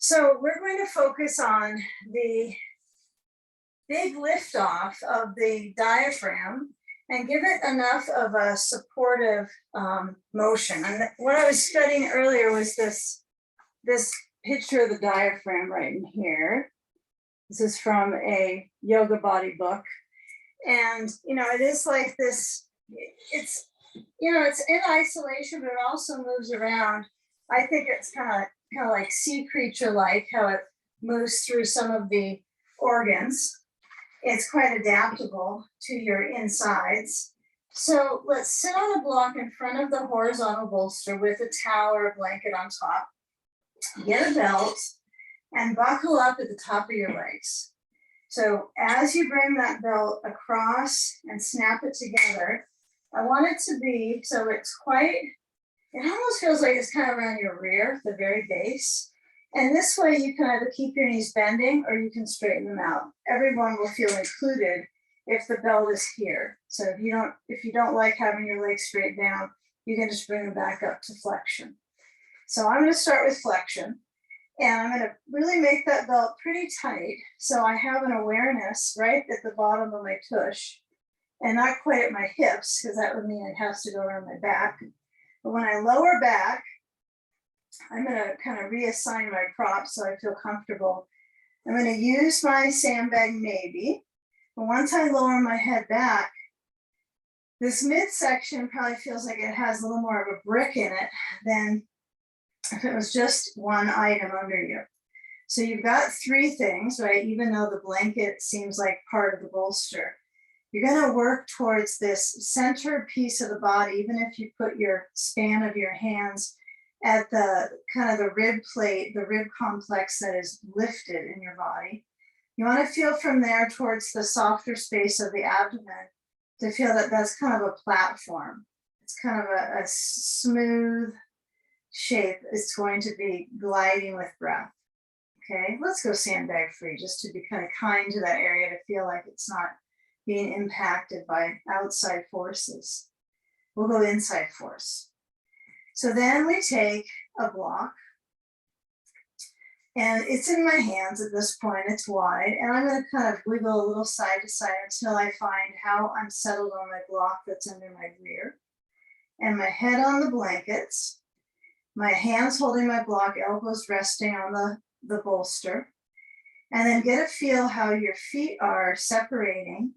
So we're going to focus on the big liftoff of the diaphragm and give it enough of a supportive motion. And what I was studying earlier was this picture of the diaphragm right in here. This is from a yoga body book. And, it is like this, it's in isolation, but it also moves around. I think it's kind of like sea creature like, how it moves through some of the organs. It's quite adaptable to your insides. So let's sit on a block in front of the horizontal bolster with a towel or a blanket on top. Get a belt and buckle up at the top of your legs. So as you bring that belt across and snap it together, I want it to be, so it almost feels like it's kind of around your rear, the very base. And this way you can either keep your knees bending or you can straighten them out. Everyone will feel included if the belt is here. So if you don't like having your legs straight down, you can just bring them back up to flexion. So I'm going to start with flexion. And I'm going to really make that belt pretty tight. So I have an awareness right at the bottom of my tush and not quite at my hips, because that would mean it has to go around my back. But when I lower back, I'm going to kind of reassign my props so I feel comfortable. I'm going to use my sandbag maybe. But once I lower my head back, this midsection probably feels like it has a little more of a brick in it than if it was just one item under you. So you've got three things, right? Even though the blanket seems like part of the bolster, you're going to work towards this center piece of the body. Even if you put your span of your hands at the kind of the rib plate, the rib complex that is lifted in your body, you want to feel from there towards the softer space of the abdomen to feel that that's kind of a platform. It's kind of a smooth shape. It's going to be gliding with breath. Okay, let's go sandbag free, just to be kind of kind to that area, to feel like it's not being impacted by outside forces. We'll go inside force. So then we take a block, and it's in my hands at this point, it's wide, and I'm going to kind of wiggle a little side to side until I find how I'm settled on my block that's under my rear, and my head on the blankets, my hands holding my block, elbows resting on the bolster, and then get a feel how your feet are separating.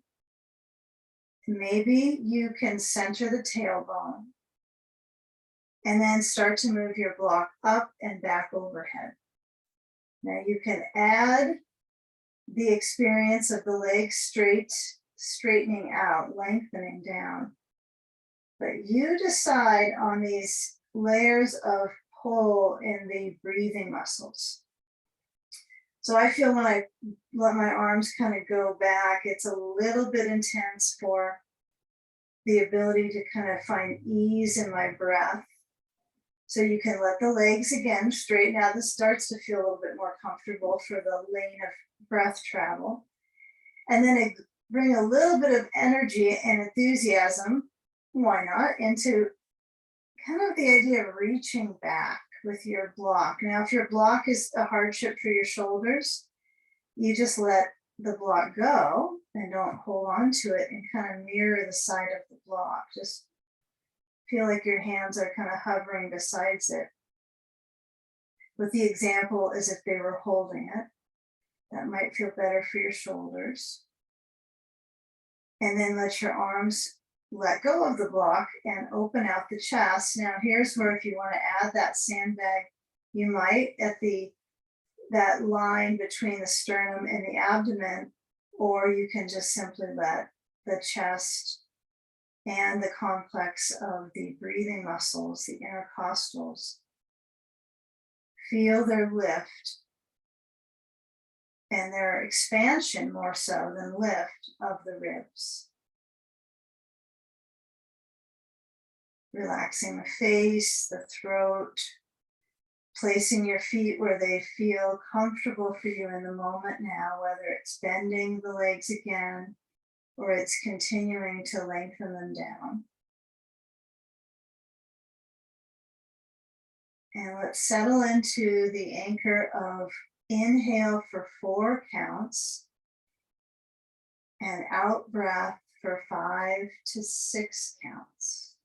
Maybe you can center the tailbone and then start to move your block up and back overhead. Now you can add the experience of the legs straightening out, lengthening down, but you decide on these layers of pull in the breathing muscles. So I feel when I let my arms kind of go back, it's a little bit intense for the ability to kind of find ease in my breath. So you can let the legs again straighten out. This starts to feel a little bit more comfortable for the lane of breath travel. And then bring a little bit of energy and enthusiasm, why not, into kind of the idea of reaching back with your block. Now, if your block is a hardship for your shoulders, you just let the block go and don't hold on to it, and kind of mirror the side of the block. Just feel like your hands are kind of hovering besides it, with the example as if they were holding it. That might feel better for your shoulders. And then let your arms let go of the block and open out the chest. Now here's where, if you want to add that sandbag, you might at that line between the sternum and the abdomen, or you can just simply let the chest and the complex of the breathing muscles, the intercostals, feel their lift and their expansion more so than lift of the ribs. Relaxing the face, the throat, placing your feet where they feel comfortable for you in the moment now, whether it's bending the legs again or it's continuing to lengthen them down. And let's settle into the anchor of inhale for 4 counts and out breath for 5 to 6 counts.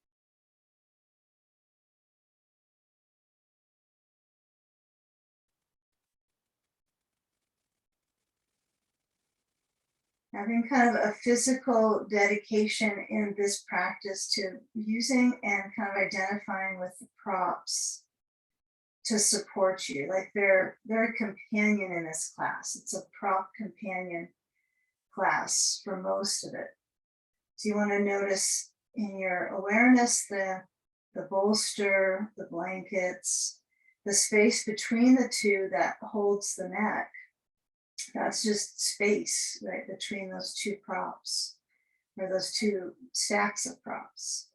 Having kind of a physical dedication in this practice to using and kind of identifying with the props to support you. Like they're a companion in this class. It's a prop companion class for most of it. So you want to notice in your awareness the bolster, the blankets, the space between the two that holds the neck. That's just space, right, between those two props or those two stacks of props.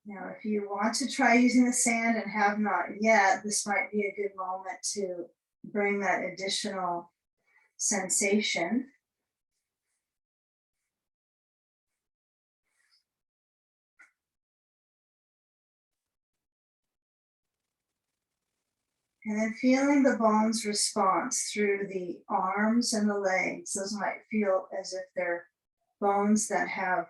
Now, if you want to try using the sand and have not yet, this might be a good moment to bring that additional sensation. And then feeling the bones response through the arms and the legs. Those might feel as if they're bones that have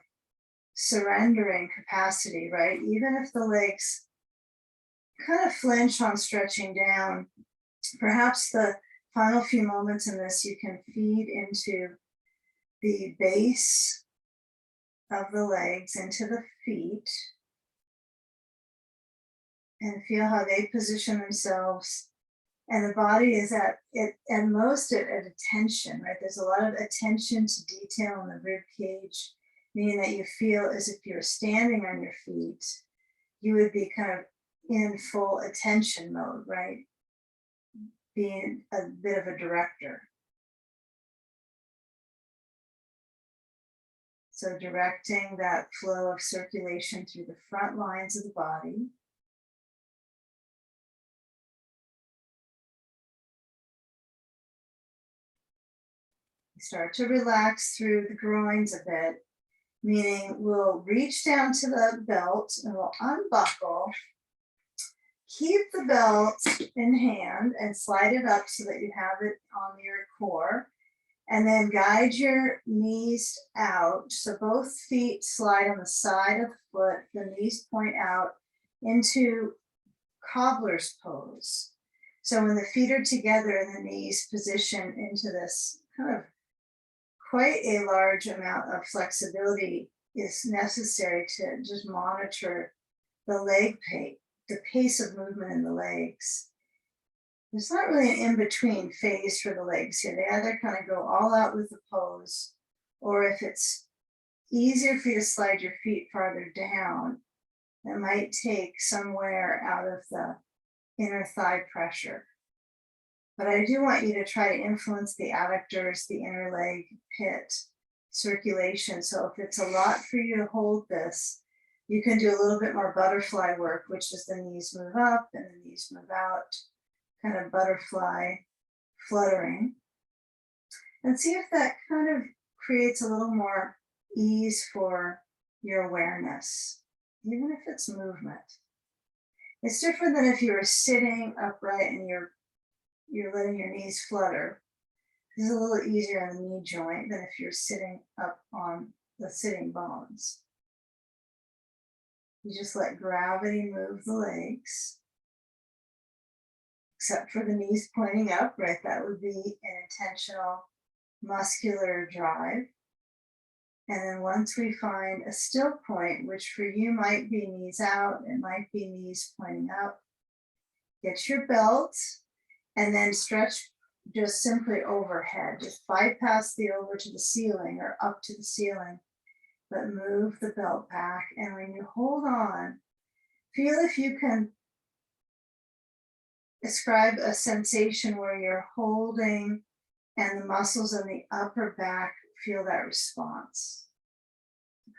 surrendering capacity, right? Even if the legs kind of flinch on stretching down, perhaps the final few moments in this, you can feed into the base of the legs, into the feet, and feel how they position themselves. And the body is at most at attention, right? There's a lot of attention to detail in the rib cage, meaning that you feel as if you're standing on your feet, you would be kind of in full attention mode, right? Being a bit of a director. So directing that flow of circulation through the front lines of the body. Start to relax through the groins a bit, meaning we'll reach down to the belt and we'll unbuckle. Keep the belt in hand and slide it up so that you have it on your core. And then guide your knees out. So both feet slide on the side of the foot, the knees point out into cobbler's pose. So when the feet are together and the knees position into this kind of quite a large amount of flexibility is necessary to just monitor the leg pace, the pace of movement in the legs. There's not really an in-between phase for the legs here. They either kind of go all out with the pose, or if it's easier for you to slide your feet farther down, it might take some wear out of the inner thigh pressure. But I do want you to try to influence the adductors, the inner leg pit circulation. So if it's a lot for you to hold this, you can do a little bit more butterfly work, which is the knees move up and the knees move out, kind of butterfly fluttering. And see if that kind of creates a little more ease for your awareness, even if it's movement. It's different than if you were sitting upright and you're letting your knees flutter. This is a little easier on the knee joint than if you're sitting up on the sitting bones. You just let gravity move the legs, except for the knees pointing up, right? That would be an intentional muscular drive. And then once we find a still point, which for you might be knees out, it might be knees pointing up, get your belt and then stretch just simply overhead. Just bypass the over to the ceiling or up to the ceiling, but move the belt back. And when you hold on, feel if you can describe a sensation where you're holding and the muscles in the upper back feel that response.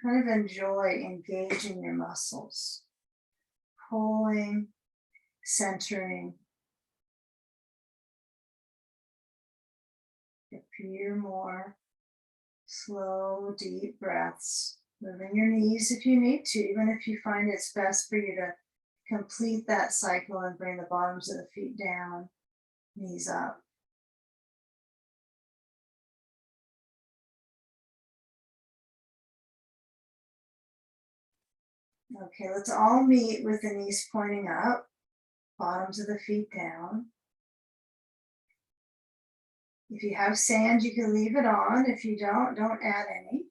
Kind of enjoy engaging your muscles, pulling centering. A few more slow, deep breaths. Moving your knees if you need to, even if you find it's best for you to complete that cycle and bring the bottoms of the feet down, knees up. Okay, let's all meet with the knees pointing up, bottoms of the feet down. If you have sand, you can leave it on. If you don't add any.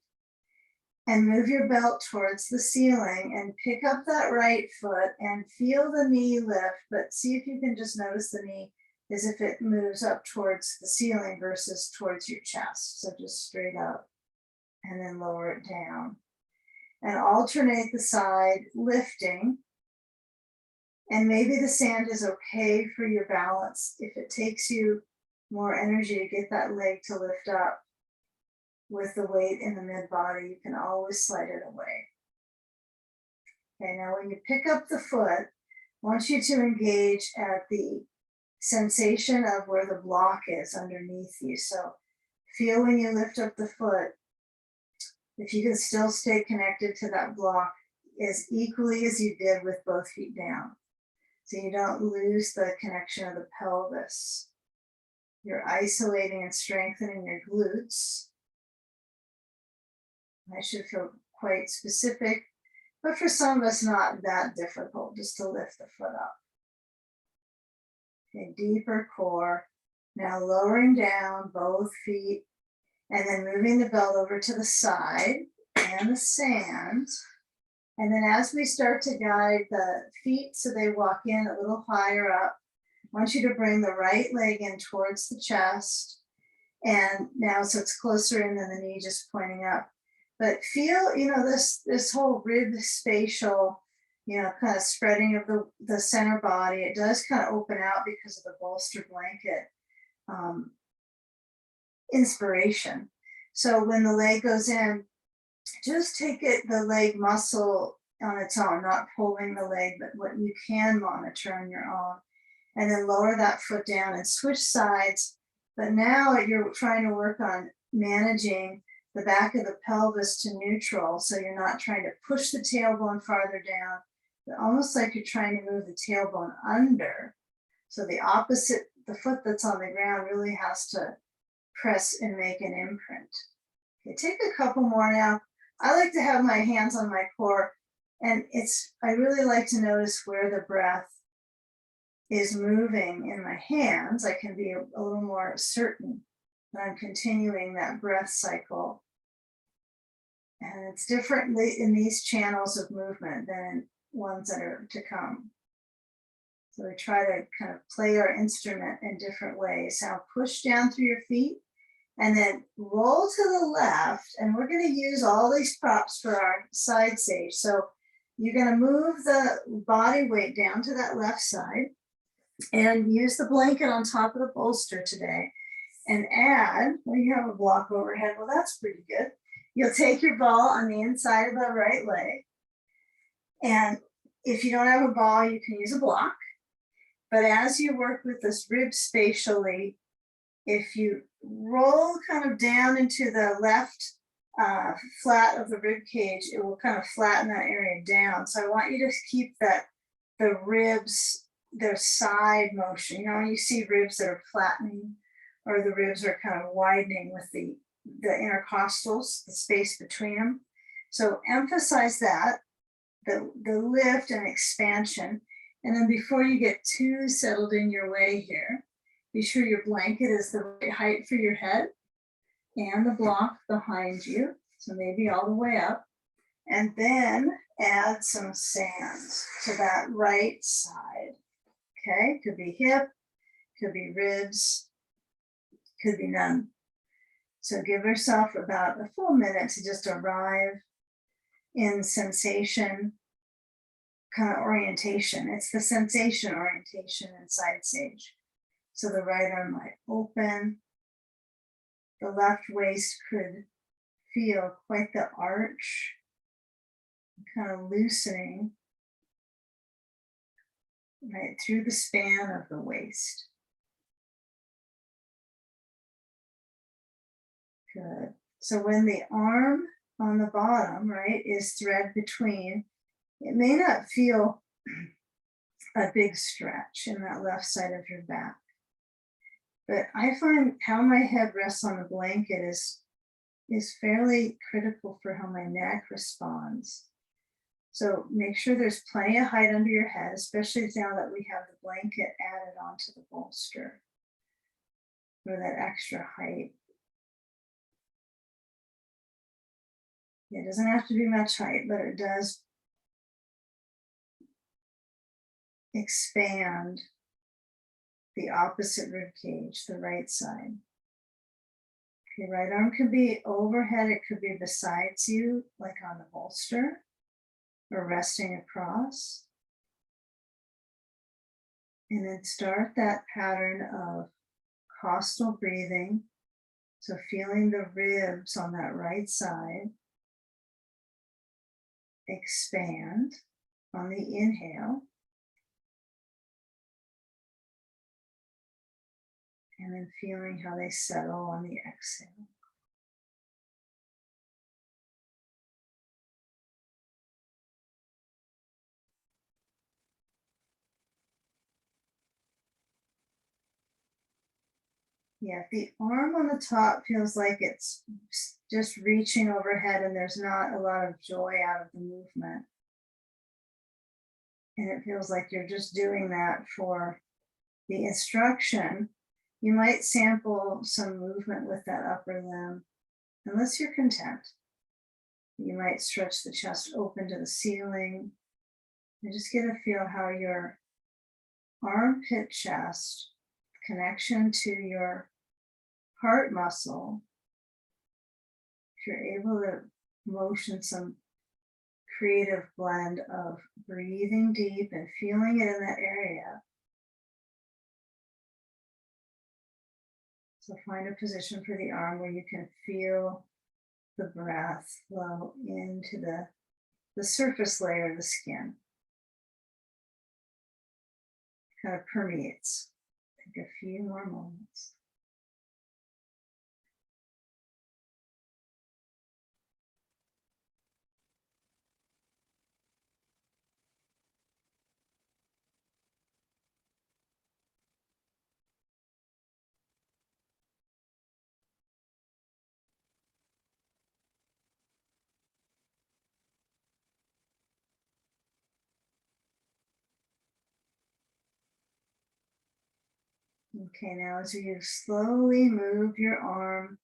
And move your belt towards the ceiling and pick up that right foot and feel the knee lift, but see if you can just notice the knee as if it moves up towards the ceiling versus towards your chest. So just straight up and then lower it down. And alternate the side lifting. And maybe the sand is okay for your balance. If it takes you more energy to get that leg to lift up with the weight in the mid body, you can always slide it away. Okay, now when you pick up the foot, I want you to engage at the sensation of where the block is underneath you. So feel when you lift up the foot, if you can still stay connected to that block as equally as you did with both feet down. So you don't lose the connection of the pelvis. You're isolating and strengthening your glutes. I should feel quite specific, but for some of us, not that difficult, just to lift the foot up. Okay, deeper core. Now lowering down both feet and then moving the belt over to the side and the sand. And then as we start to guide the feet so they walk in a little higher up, I want you to bring the right leg in towards the chest. And now so it's closer in than the knee just pointing up. But feel, this whole rib spatial, kind of spreading of the center body. It does kind of open out because of the bolster blanket inspiration. So when the leg goes in, just take the leg muscle on its own, not pulling the leg, but what you can monitor on your own. And then lower that foot down and switch sides. But now you're trying to work on managing the back of the pelvis to neutral. So you're not trying to push the tailbone farther down, but almost like you're trying to move the tailbone under. So the opposite, the foot that's on the ground really has to press and make an imprint. Okay, take a couple more now. I like to have my hands on my core, and I really like to notice where the breath is moving in my hands. I can be a little more certain that I'm continuing that breath cycle. And it's different in these channels of movement than ones that are to come. So we try to kind of play our instrument in different ways. Now push down through your feet and then roll to the left. And we're going to use all these props for our side stage. So you're going to move the body weight down to that left side and use the blanket on top of the bolster today. And add, well, you have a block overhead. Well, that's pretty good. You'll take your ball on the inside of the right leg. And if you don't have a ball, you can use a block. But as you work with this rib spatially, if you roll kind of down into the left flat of the rib cage, it will kind of flatten that area down. So I want you to keep the ribs, their side motion. You see ribs that are flattening, or the ribs are kind of widening with the intercostals, the space between them. So emphasize that, the lift and expansion. And then before you get too settled in your way here, be sure your blanket is the right height for your head and the block behind you. So maybe all the way up. And then add some sand to that right side. Okay, could be hip, could be ribs, could be none. So give yourself about a full minute to just arrive in sensation, kind of orientation. It's the sensation orientation in side stage. So the right arm might open. The left waist could feel quite the arch, kind of loosening. right through the span of the waist. Good. So when the arm on the bottom, right, is thread between, it may not feel a big stretch in that left side of your back. But I find how my head rests on the blanket is fairly critical for how my neck responds. So make sure there's plenty of height under your head, especially now that we have the blanket added onto the bolster for that extra height. It doesn't have to be much height, but it does expand the opposite rib cage, the right side. Okay, right arm could be overhead, it could be besides you, like on the bolster, or resting across. And then start that pattern of costal breathing. So feeling the ribs on that right side expand on the inhale. And then feeling how they settle on the exhale. Yeah, if the arm on the top feels like it's just reaching overhead and there's not a lot of joy out of the movement, and it feels like you're just doing that for the instruction, you might sample some movement with that upper limb, unless you're content. You might stretch the chest open to the ceiling and just get a feel how your armpit chest connection to your heart muscle, if you're able to motion some creative blend of breathing deep and feeling it in that area. So find a position for the arm where you can feel the breath flow into the surface layer of the skin. Kind of permeates. Take a few more moments. Okay, now as you slowly move your arm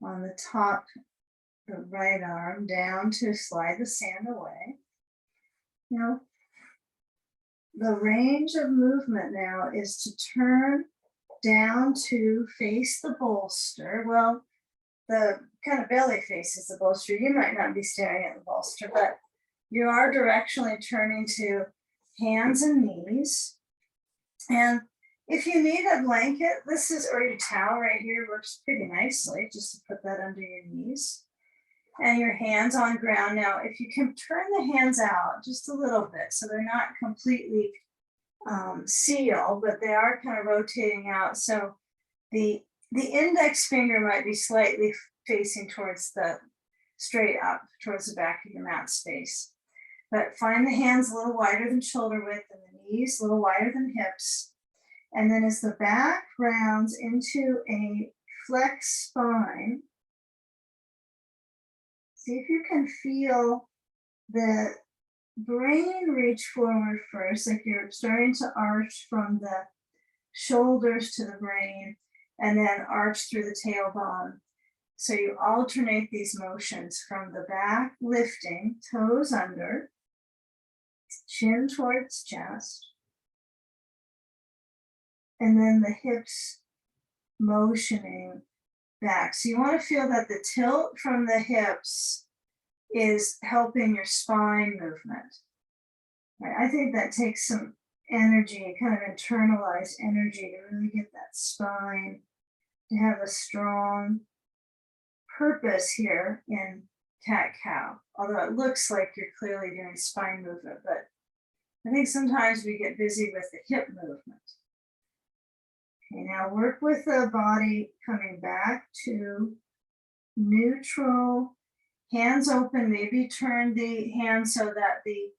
on the top, the right arm down to slide the sand away. Now, the range of movement now is to turn down to face the bolster. Well, the kind of belly faces the bolster. You might not be staring at the bolster, but you are directionally turning to hands and knees. And if you need a blanket, this is, or your towel right here works pretty nicely, just to put that under your knees. And your hands on ground. Now, if you can turn the hands out just a little bit, so they're not completely sealed, but they are kind of rotating out. So the index finger might be slightly facing towards the straight up towards the back of your mat space. But find the hands a little wider than shoulder width and the knees a little wider than hips. And then as the back rounds into a flex spine, see if you can feel the brain reach forward first, like you're starting to arch from the shoulders to the brain and then arch through the tailbone. So you alternate these motions from the back lifting, toes under, chin towards chest, and then the hips motioning back. So you want to feel that the tilt from the hips is helping your spine movement. Right? I think that takes some energy, kind of internalized energy to really get that spine to have a strong purpose here in cat-cow. Although it looks like you're clearly doing spine movement, but I think sometimes we get busy with the hip movement. Okay, now work with the body coming back to neutral, hands open, maybe turn the hands so that the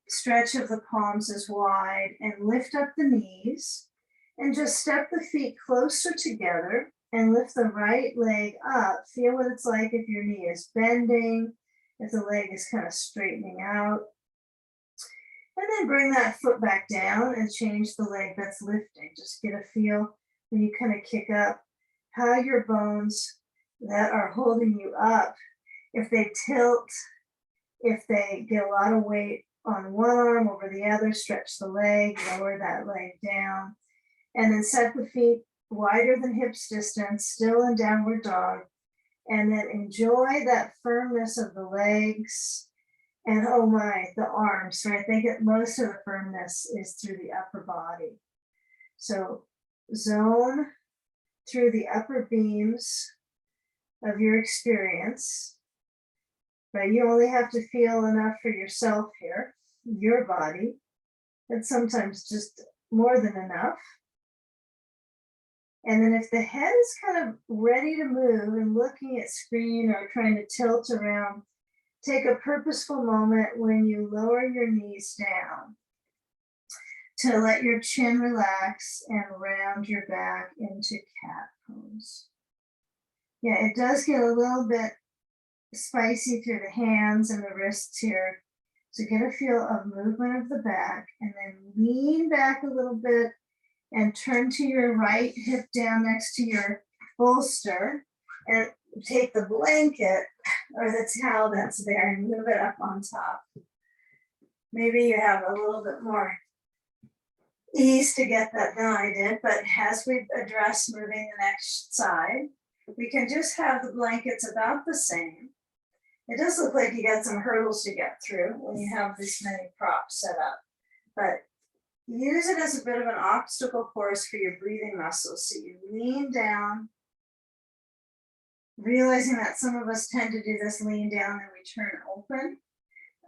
stretch of the palms is wide, and lift up the knees and just step the feet closer together and lift the right leg up. Feel what it's like if your knee is bending, if the leg is kind of straightening out. And then bring that foot back down and change the leg that's lifting. Just get a feel when you kind of kick up, how your bones that are holding you up, if they tilt, if they get a lot of weight on one arm over the other, stretch the leg, lower that leg down, and then set the feet wider than hips distance, still in downward dog, and then enjoy that firmness of the legs. And oh my, the arms, right? I think most of the firmness is through the upper body. So zone through the upper beams of your experience, right? You only have to feel enough for yourself here, your body. It's sometimes just more than enough. And then if the head is kind of ready to move and looking at screen or trying to tilt around, take a purposeful moment when you lower your knees down to let your chin relax and round your back into cat pose. Yeah, it does get a little bit spicy through the hands and the wrists here. So get a feel of movement of the back, and then lean back a little bit and turn to your right hip down next to your bolster, and take the blanket or the towel that's there and move it up on top. Maybe you have a little bit more ease to get that than I did, but as we address moving the next side, we can just have the blankets about the same. It does look like you got some hurdles to get through when you have this many props set up, but use it as a bit of an obstacle course for your breathing muscles. So you lean down, realizing that some of us tend to do this lean down and we turn open.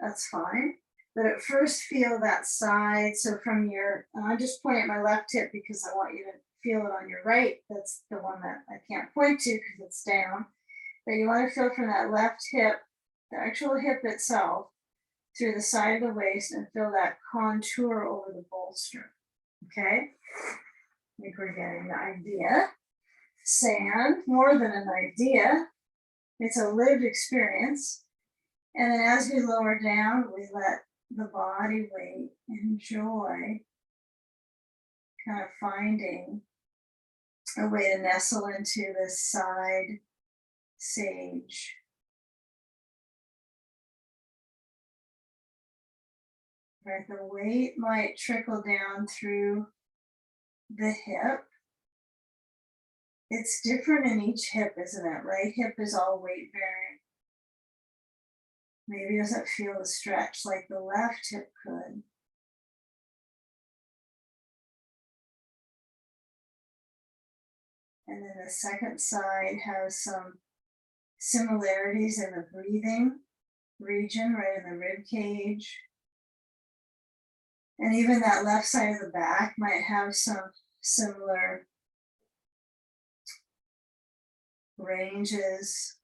That's fine. But at first feel that side. So from your, I'm just pointing at my left hip because I want you to feel it on your right. That's the one that I can't point to because it's down. But you want to feel from that left hip, the actual hip itself, through the side of the waist, and feel that contour over the bolster. Okay? I think we're getting the idea. Sand, more than an idea. It's a lived experience. And then as we lower down, we let the body weight enjoy kind of finding a way to nestle into this side sage. Right, the weight might trickle down through the hip. It's different in each hip, isn't it? Right hip is all weight bearing. Maybe it doesn't feel the stretch like the left hip could. And then the second side has some similarities in the breathing region, right in the rib cage. And even that left side of the back might have some similar ranges.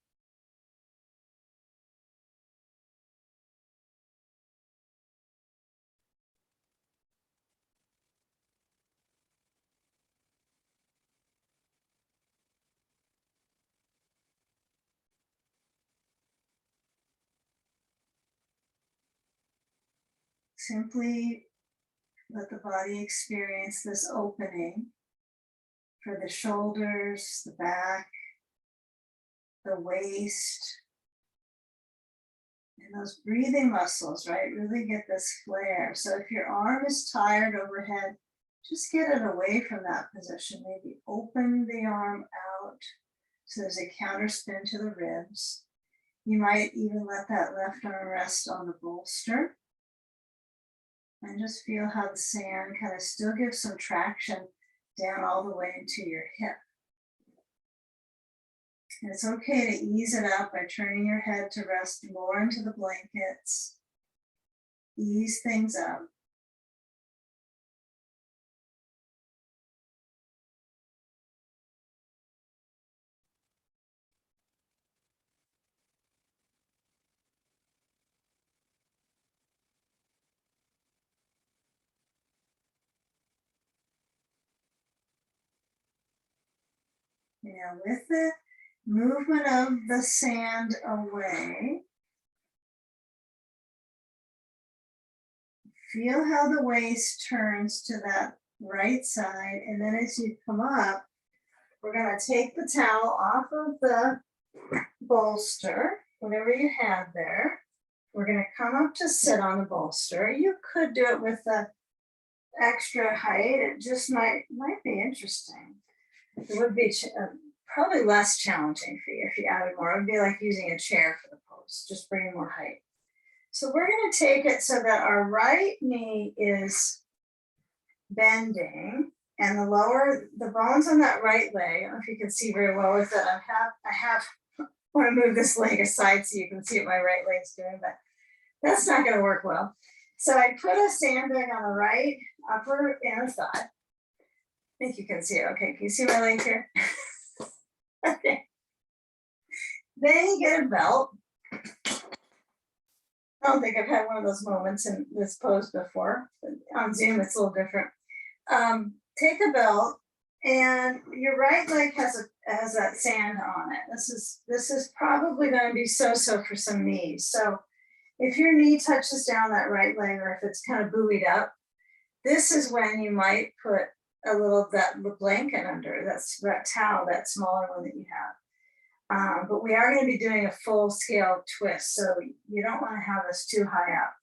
Simply let the body experience this opening for the shoulders, the back, the waist, and those breathing muscles, right? Really get this flare. So if your arm is tired overhead, just get it away from that position. Maybe open the arm out so there's a counter spin to the ribs. You might even let that left arm rest on the bolster. And just feel how the sand kind of still gives some traction down all the way into your hip. And it's okay to ease it up by turning your head to rest more into the blankets. Ease things up. You know, with the movement of the sand away, feel how the waist turns to that right side. And then as you come up, we're going to take the towel off of the bolster, whatever you have there. We're going to come up to sit on the bolster. You could do it with the extra height. It just might be interesting. It would be probably less challenging for you if you added more. It would be like using a chair for the pose, just bringing more height. So we're going to take it so that our right knee is bending and the bones on that right leg, I don't know if you can see very well with it. I want to move this leg aside so you can see what my right leg's doing, but that's not going to work well. So I put a sandbag on the right upper inner thigh. I think you can see it. Okay, can you see my leg here? Okay. Then you get a belt. I don't think I've had one of those moments in this pose before. On Zoom, it's a little different. Take a belt, and your right leg has that sand on it. This is probably going to be so-so for some knees. So if your knee touches down that right leg, or if it's kind of buoyed up, this is when you might put a little that blanket under. That's that towel, that smaller one that you have. But we are going to be doing a full scale twist, so you don't want to have this too high up.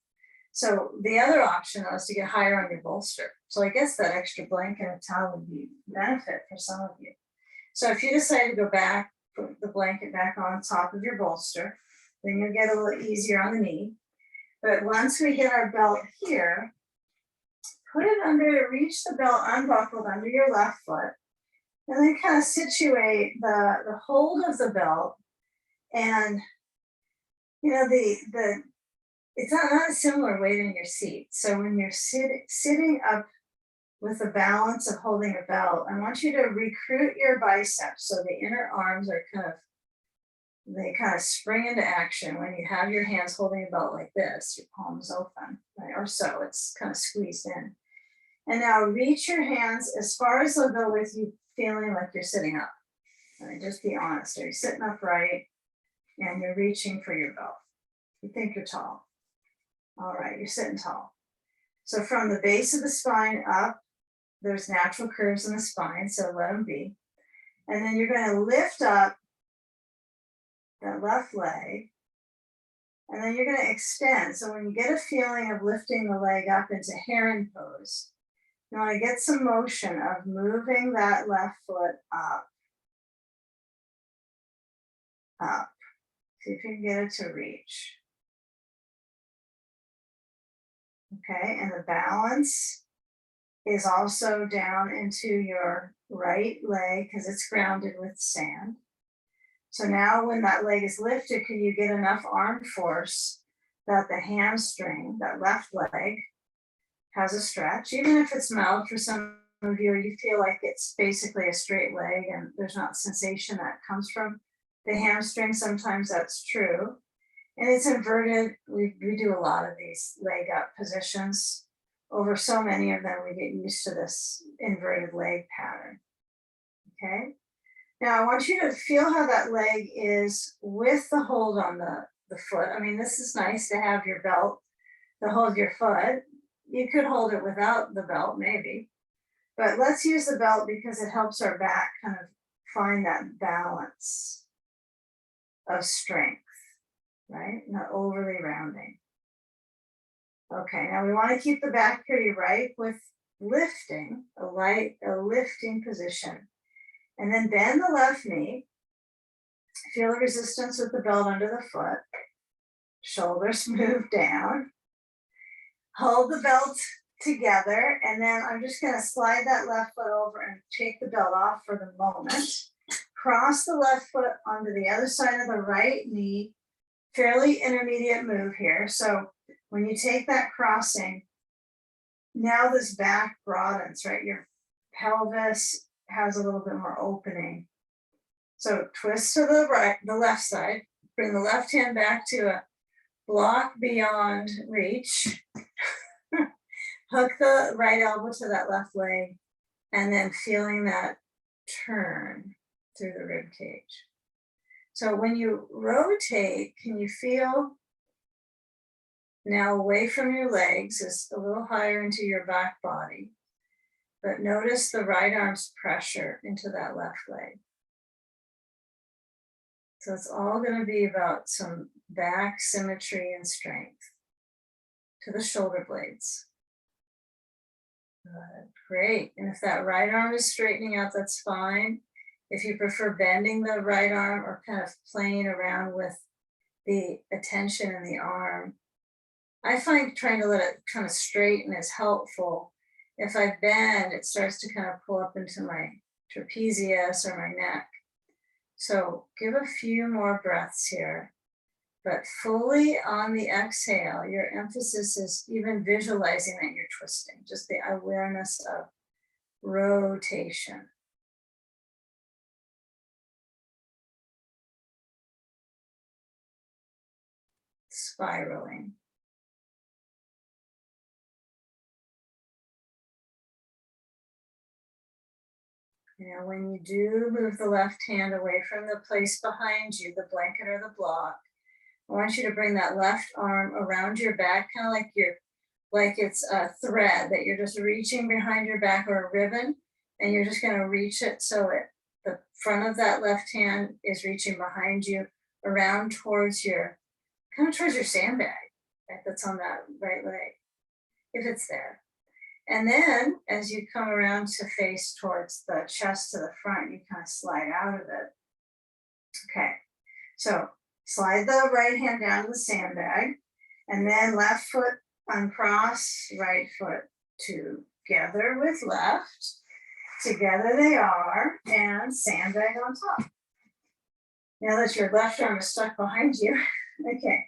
So the other option is to get higher on your bolster. So I guess that extra blanket and towel would be benefit for some of you. So if you decide to go back, put the blanket back on top of your bolster, then you'll get a little easier on the knee. But once we hit our belt here, put it under, reach the belt unbuckled under your left foot, and then kind of situate the hold of the belt. And you know, it's not a similar weight in your seat. So when you're sitting up with the balance of holding a belt, I want you to recruit your biceps so the inner arms are they kind of spring into action when you have your hands holding a belt like this, your palms open, right? Or so, it's kind of squeezed in. And now reach your hands as far as they'll go with you feeling like you're sitting up. Right? Just be honest. Are you sitting upright and you're reaching for your belt? You think you're tall. All right, you're sitting tall. So from the base of the spine up, there's natural curves in the spine, so let them be. And then you're going to lift up that left leg, and then you're going to extend. So when you get a feeling of lifting the leg up into heron pose, you want to get some motion of moving that left foot up. See if you can get it to reach. Okay, and the balance is also down into your right leg because it's grounded with sand. So now when that leg is lifted, can you get enough arm force that the hamstring, that left leg, has a stretch, even if it's mild for some of you, or you feel like it's basically a straight leg and there's not sensation that comes from the hamstring. Sometimes that's true. And it's inverted. We do a lot of these leg up positions. Over so many of them, we get used to this inverted leg pattern. Okay. Now I want you to feel how that leg is with the hold on the foot. I mean, this is nice to have your belt to hold your foot. You could hold it without the belt, maybe. But let's use the belt because it helps our back kind of find that balance of strength, right? Not overly rounding. Okay, now we want to keep the back pretty right with lifting, a lifting position. And then bend the left knee. Feel the resistance with the belt under the foot. Shoulders move down. Hold the belt together, and then I'm just going to slide that left foot over and take the belt off for the moment. Cross the left foot onto the other side of the right knee. Fairly intermediate move here. So when you take that crossing, now this back broadens, right? Your pelvis has a little bit more opening. So twist to the left side, bring the left hand back to a block beyond reach. Hook the right elbow to that left leg, and then feeling that turn. through the rib cage. So when you rotate, can you feel now away from your legs is a little higher into your back body, but notice the right arm's pressure into that left leg. So it's all going to be about some back symmetry and strength to the shoulder blades. Good, great. And if that right arm is straightening out, that's fine. If you prefer bending the right arm or kind of playing around with the attention in the arm, I find trying to let it kind of straighten is helpful. If I bend, it starts to kind of pull up into my trapezius or my neck. So give a few more breaths here, but fully on the exhale, your emphasis is even visualizing that you're twisting, just the awareness of rotation. Spiraling. You know, when you do move the left hand away from the place behind you, the blanket or the block, I want you to bring that left arm around your back, kind of like it's a thread that you're just reaching behind your back or a ribbon, and you're just going to reach it so the front of that left hand is reaching behind you around towards your sandbag, right, that's on that right leg, if it's there. And then as you come around to face towards the chest to the front, you kind of slide out of it. Okay, so slide the right hand down to the sandbag, and then left foot uncross, right foot together with left. Together they are, and sandbag on top. Now that your left arm is stuck behind you, okay.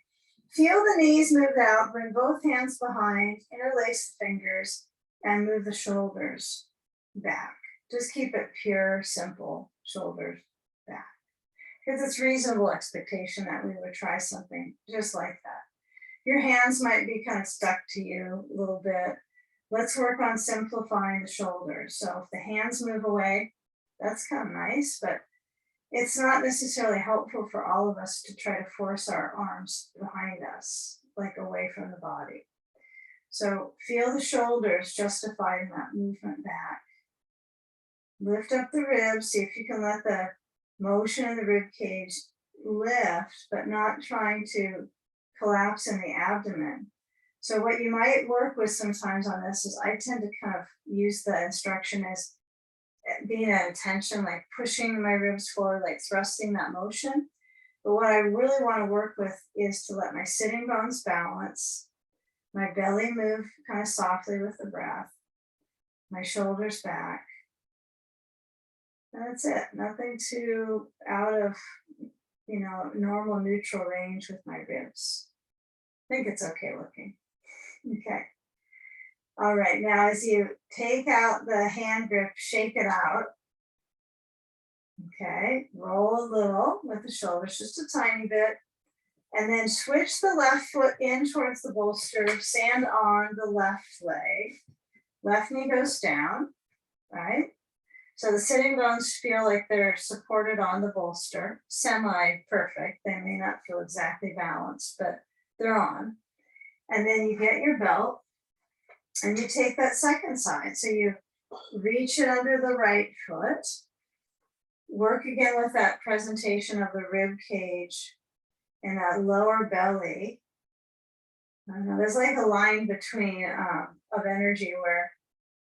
Feel the knees move out, bring both hands behind, interlace the fingers, and move the shoulders back. Just keep it pure, simple, shoulders back. Because it's reasonable expectation that we would try something just like that. Your hands might be kind of stuck to you a little bit. Let's work on simplifying the shoulders. So if the hands move away, that's kind of nice, but it's not necessarily helpful for all of us to try to force our arms behind us, like away from the body. So feel the shoulders justifying that movement back. Lift up the ribs, see if you can let the motion in the rib cage lift, but not trying to collapse in the abdomen. So what you might work with sometimes on this is I tend to kind of use the instruction as being at attention, like pushing my ribs forward, like thrusting that motion. But what I really want to work with is to let my sitting bones balance, my belly move kind of softly with the breath, my shoulders back. And that's it. Nothing too out of, normal neutral range with my ribs. I think it's okay looking. Okay. All right, now as you take out the hand grip, shake it out. Okay, roll a little with the shoulders, just a tiny bit. And then switch the left foot in towards the bolster, stand on the left leg. Left knee goes down, right? So the sitting bones feel like they're supported on the bolster, semi-perfect. They may not feel exactly balanced, but they're on. And then you get your belt. And you take that second side. So you reach it under the right foot, work again with that presentation of the rib cage and that lower belly. I know there's like a line between of energy where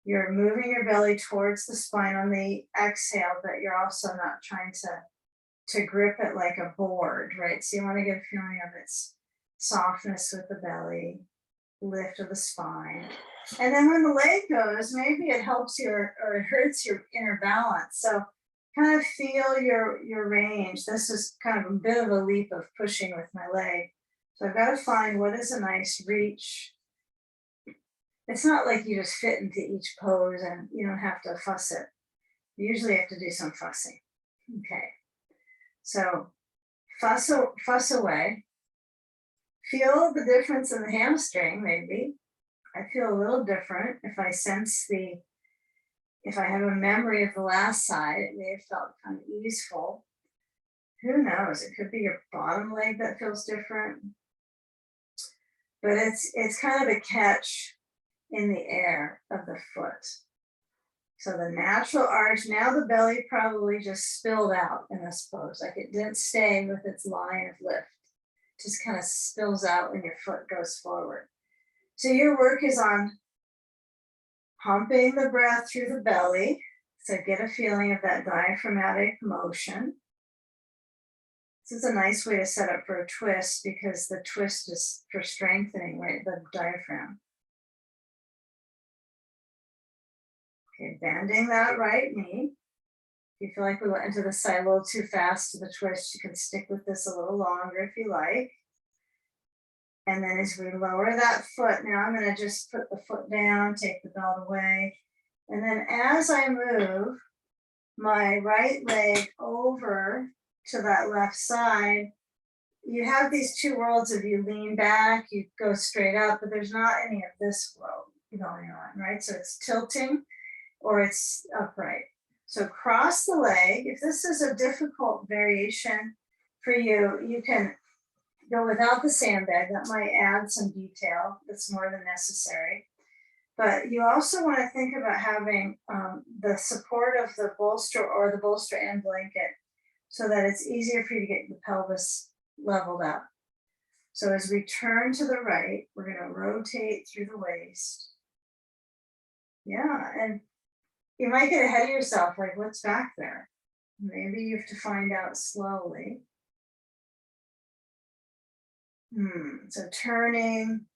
you're moving your belly towards the spine on the exhale, but you're also not trying to grip it like a board, right? So you want to get a feeling of its softness with the belly, lift of the spine. And then when the leg goes, maybe it helps or it hurts your inner balance. So kind of feel your range. This is kind of a bit of a leap of pushing with my leg. So I've got to find what is a nice reach. It's not like you just fit into each pose and you don't have to fuss it. You usually have to do some fussing. Okay. So fuss away. Feel the difference in the hamstring, maybe. I feel a little different if I sense the If I have a memory of the last side, it may have felt kind of easeful. Who knows? It could be your bottom leg that feels different. But it's kind of a catch in the air of the foot. So the natural arch, now the belly probably just spilled out in this pose, like it didn't stay with its line of lift. Just kind of spills out when your foot goes forward. So your work is on pumping the breath through the belly. So get a feeling of that diaphragmatic motion. This is a nice way to set up for a twist because the twist is for strengthening, right, the diaphragm. Okay, bending that right knee. If you feel like we went into the side a little too fast to the twist, you can stick with this a little longer if you like. And then as we lower that foot, now I'm going to just put the foot down, take the belt away. And then as I move my right leg over to that left side, you have these two worlds of you lean back, you go straight up, but there's not any of this world going on, right? So it's tilting or it's upright. So cross the leg. If this is a difficult variation for you, you can go without the sandbag. That might add some detail that's more than necessary. But you also want to think about having the support of the bolster or the bolster and blanket so that it's easier for you to get the pelvis leveled up. So as we turn to the right, we're going to rotate through the waist. Yeah, and you might get ahead of yourself, like what's back there? Maybe you have to find out slowly. So turning,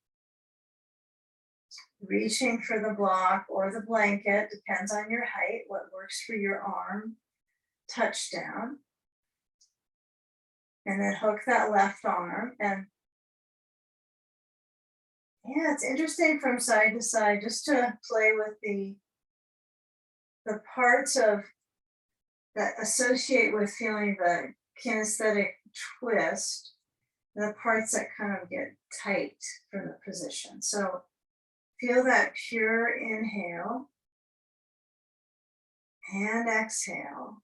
reaching for the block or the blanket, depends on your height, what works for your arm, touch down. And then hook that left arm. And yeah, it's interesting from side to side just to play with the parts of that associate with feeling the kinesthetic twist, the parts that kind of get tight from the position. So feel that pure inhale and exhale.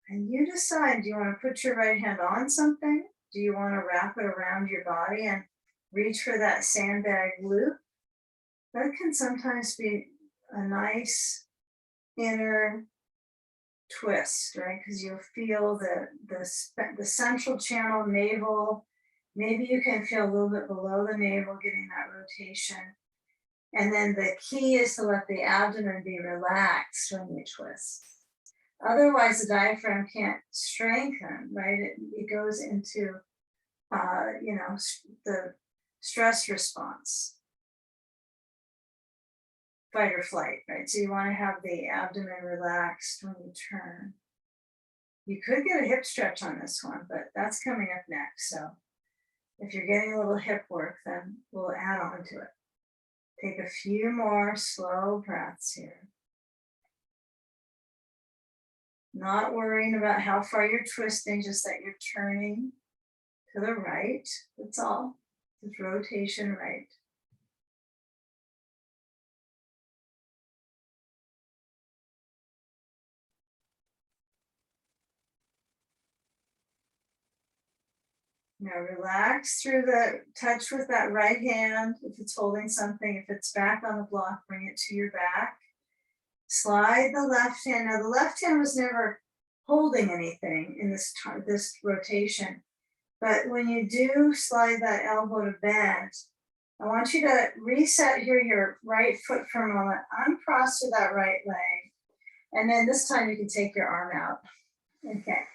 And you decide, do you want to put your right hand on something? Do you want to wrap it around your body and reach for that sandbag loop? That can sometimes be a nice inner twist, right? Because you'll feel the central channel, navel. Maybe you can feel a little bit below the navel, getting that rotation. And then the key is to let the abdomen be relaxed when you twist. Otherwise, the diaphragm can't strengthen, right? It goes into, the stress response, fight or flight, right? So you want to have the abdomen relaxed when you turn. You could get a hip stretch on this one, but that's coming up next. So if you're getting a little hip work, then we'll add on to it. Take a few more slow breaths here. Not worrying about how far you're twisting, just that you're turning to the right. That's all. Just rotation right. Now relax through the touch with that right hand. If it's holding something, if it's back on the block, bring it to your back. Slide the left hand. Now the left hand was never holding anything in this rotation. But when you do slide that elbow to bend, I want you to reset here your right foot for a moment, uncross to that right leg. And then this time you can take your arm out. Okay.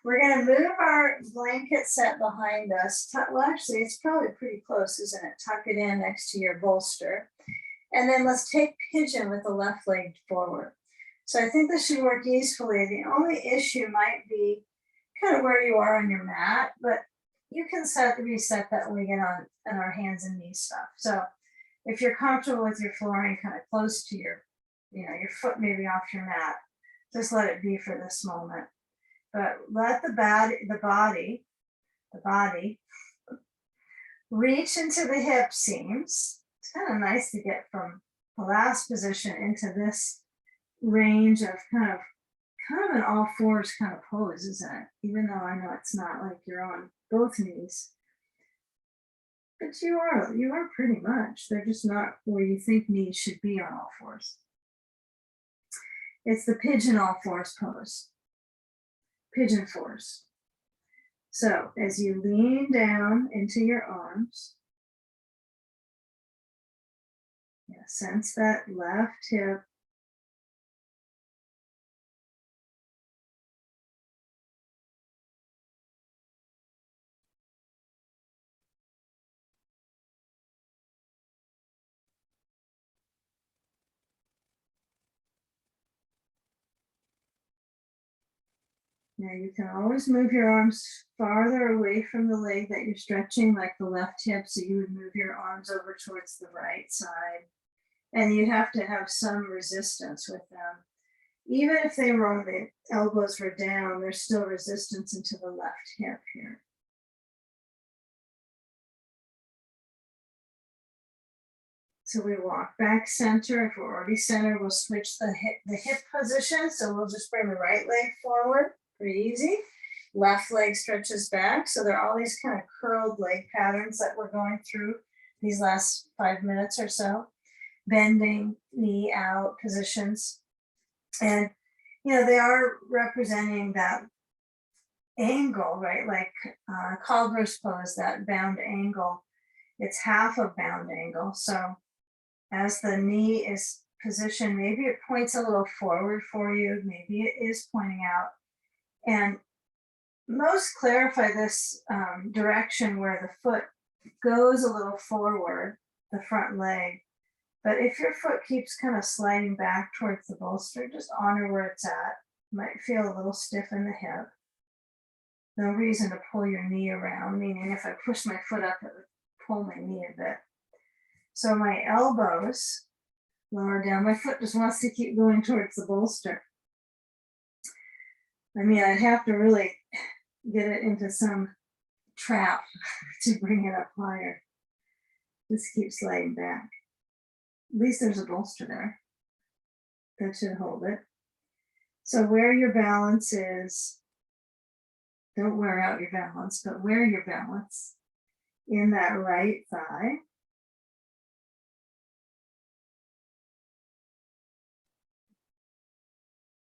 We're going to move our blanket set behind us. Well, actually, it's probably pretty close, isn't it? Tuck it in next to your bolster. And then let's take pigeon with the left leg forward. So I think this should work easily. The only issue might be kind of where you are on your mat, but you can reset that when we get on our hands and knees stuff. So if you're comfortable with your flooring kind of close to your foot maybe off your mat, just let it be for this moment. But let the body reach into the hip seams. It's kind of nice to get from the last position into this range of kind of an all fours kind of pose, isn't it? Even though I know it's not like you're on both knees. But you are pretty much. They're just not where you think knees should be on all fours. It's the pigeon all fours pose. Pigeon fours. So as you lean down into your arms, sense that left hip. Now you can always move your arms farther away from the leg that you're stretching, like the left hip, so you would move your arms over towards the right side. And you'd have to have some resistance with them. Even if they were, the elbows were down, there's still resistance into the left hip here. So we walk back center. If we're already centered, we'll switch the hip position. So we'll just bring the right leg forward. Pretty easy. Left leg stretches back. So there are all these kind of curled leg patterns that we're going through these last 5 minutes or so. Bending, knee out positions. And, they are representing that angle, right? Like Cobra Pose, that bound angle. It's half a bound angle. So as the knee is positioned, maybe it points a little forward for you. Maybe it is pointing out. And most clarify this direction where the foot goes a little forward, the front leg. But if your foot keeps kind of sliding back towards the bolster, just honor where it's at. You might feel a little stiff in the hip. No reason to pull your knee around, meaning if I push my foot up, it would pull my knee a bit. So my elbows lower down. My foot just wants to keep going towards the bolster. I mean, I'd have to really get it into some trap to bring it up higher. Just keep sliding back. At least there's a bolster there. That should hold it. So where your balance is, don't wear out your balance, but where your balance in that right thigh.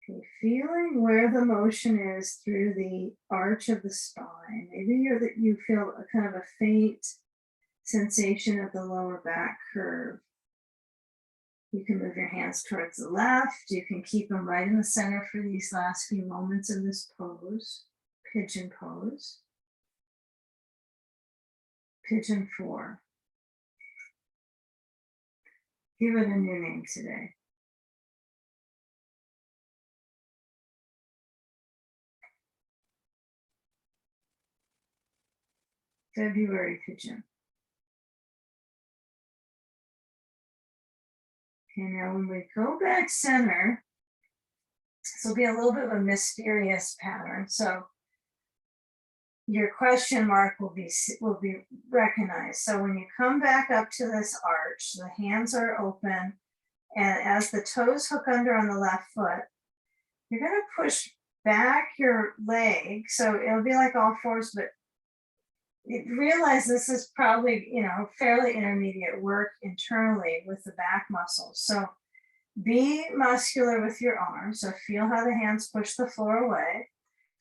Okay, feeling where the motion is through the arch of the spine. Maybe you feel a kind of a faint sensation of the lower back curve. You can move your hands towards the left. You can keep them right in the center for these last few moments of this pose. Pigeon pose. Pigeon 4. Give it a new name today. February pigeon. Okay, now when we go back center, this will be a little bit of a mysterious pattern. So your question mark will be recognized. So when you come back up to this arch, the hands are open, and as the toes hook under on the left foot, you're going to push back your leg. So it'll be like all fours, but realize this is probably, fairly intermediate work internally with the back muscles. So be muscular with your arms. So feel how the hands push the floor away.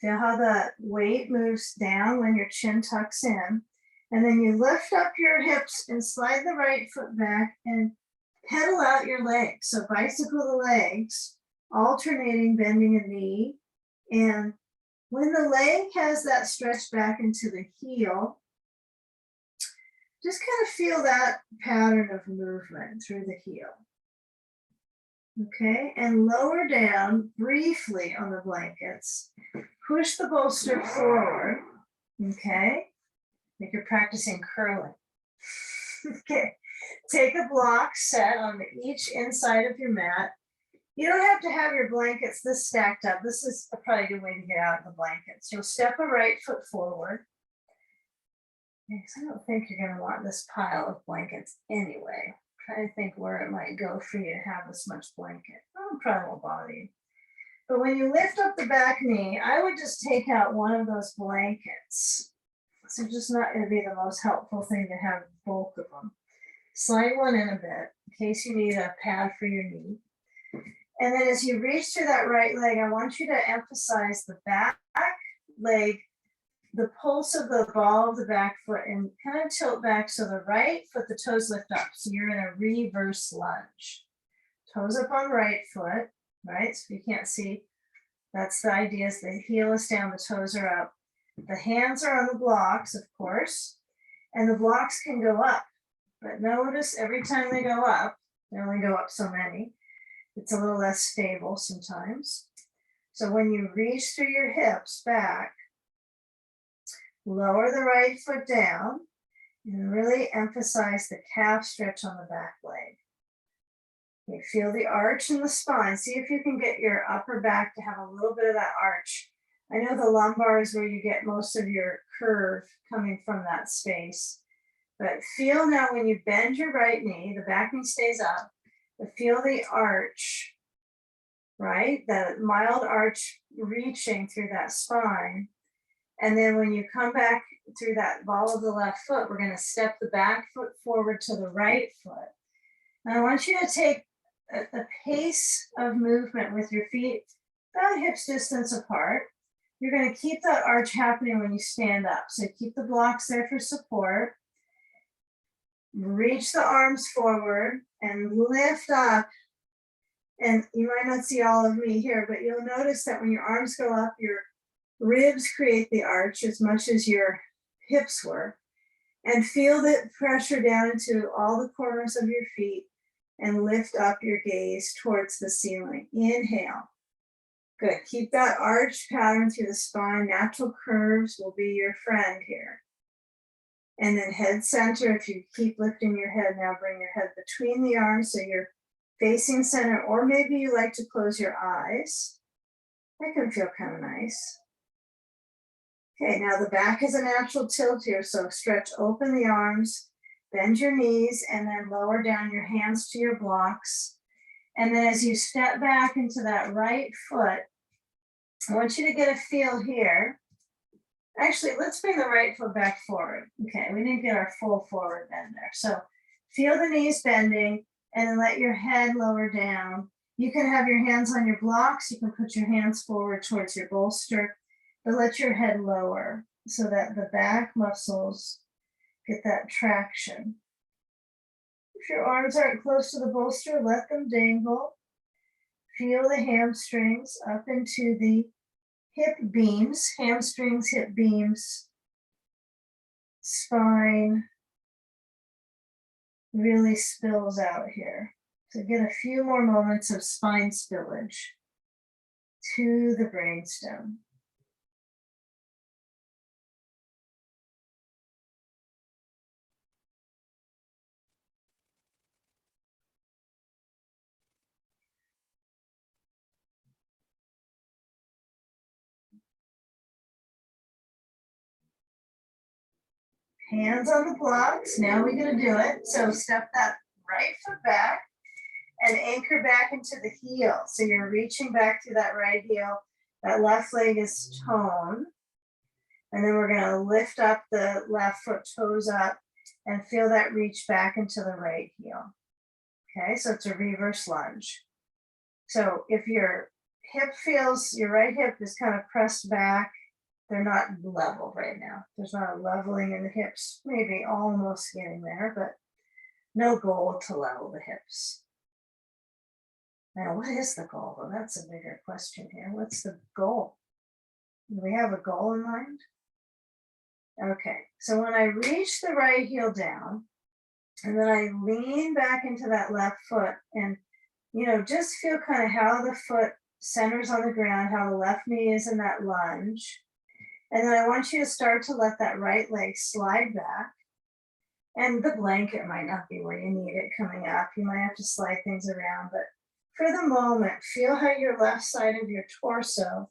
Feel how the weight moves down when your chin tucks in. And then you lift up your hips and slide the right foot back and pedal out your legs. So bicycle the legs, alternating bending a knee. And when the leg has that stretch back into the heel, just kind of feel that pattern of movement through the heel. Okay, and lower down briefly on the blankets. Push the bolster forward, okay? Like you're practicing curling. Okay, take a block set on each inside of your mat. You don't have to have your blankets this stacked up. This is probably a good way to get out of the blankets. You'll step a right foot forward. Because I don't think you're going to want this pile of blankets anyway. trying to think where it might go for you to have this much blanket. Oh, probably won't bother you. But when you lift up the back knee, I would just take out one of those blankets. So just not going to be the most helpful thing to have bulk of them. Slide one in a bit in case you need a pad for your knee. And then as you reach through that right leg, I want you to emphasize the back leg, the pulse of the ball of the back foot, and kind of tilt back so the right foot, the toes lift up. So you're in a reverse lunge. Toes up on right foot, right? So if you can't see, that's the idea, is the heel is down, the toes are up. The hands are on the blocks, of course, and the blocks can go up. But notice every time they go up, they only go up so many. It's a little less stable sometimes. So when you reach through your hips back, lower the right foot down and really emphasize the calf stretch on the back leg. You feel the arch in the spine. See if you can get your upper back to have a little bit of that arch. I know the lumbar is where you get most of your curve coming from that space. But feel now when you bend your right knee, the back knee stays up, but feel the arch, right? The mild arch reaching through that spine. And then when you come back through that ball of the left foot, we're going to step the back foot forward to the right foot. And I want you to take a pace of movement with your feet about hips distance apart. You're going to keep that arch happening when you stand up. So keep the blocks there for support. Reach the arms forward and lift up. And you might not see all of me here, but you'll notice that when your arms go up, your ribs create the arch as much as your hips were. And feel the pressure down into all the corners of your feet and lift up your gaze towards the ceiling. Inhale. Good. Keep that arch pattern through the spine. Natural curves will be your friend here. And then head center, if you keep lifting your head, now bring your head between the arms so you're facing center, or maybe you like to close your eyes. That can feel kind of nice. Okay, now the back is a natural tilt here, so stretch open the arms, bend your knees, and then lower down your hands to your blocks. And then as you step back into that right foot, I want you to get a feel here. Actually, let's bring the right foot back forward. Okay, we didn't get our full forward bend there. So feel the knees bending and then let your head lower down. You can have your hands on your blocks. You can put your hands forward towards your bolster, but let your head lower so that the back muscles get that traction. If your arms aren't close to the bolster, let them dangle. Feel the hamstrings up into the hip beams, hamstrings, hip beams, spine really spills out here. So get a few more moments of spine spillage to the brainstem. Hands on the blocks. Now we're going to do it. So step that right foot back and anchor back into the heel. So you're reaching back to that right heel. That left leg is toned. And then we're going to lift up the left foot, toes up, and feel that reach back into the right heel. Okay, so it's a reverse lunge. So if your hip feels, your right hip is kind of pressed back, they're not level right now. There's not a leveling in the hips, maybe almost getting there, but no goal to level the hips. Now, what is the goal? Well, that's a bigger question here. What's the goal? Do we have a goal in mind? Okay, so when I reach the right heel down, and then I lean back into that left foot, and just feel kind of how the foot centers on the ground, how the left knee is in that lunge. And then I want you to start to let that right leg slide back. And the blanket might not be where you need it coming up. You might have to slide things around, but for the moment, feel how your left side of your torso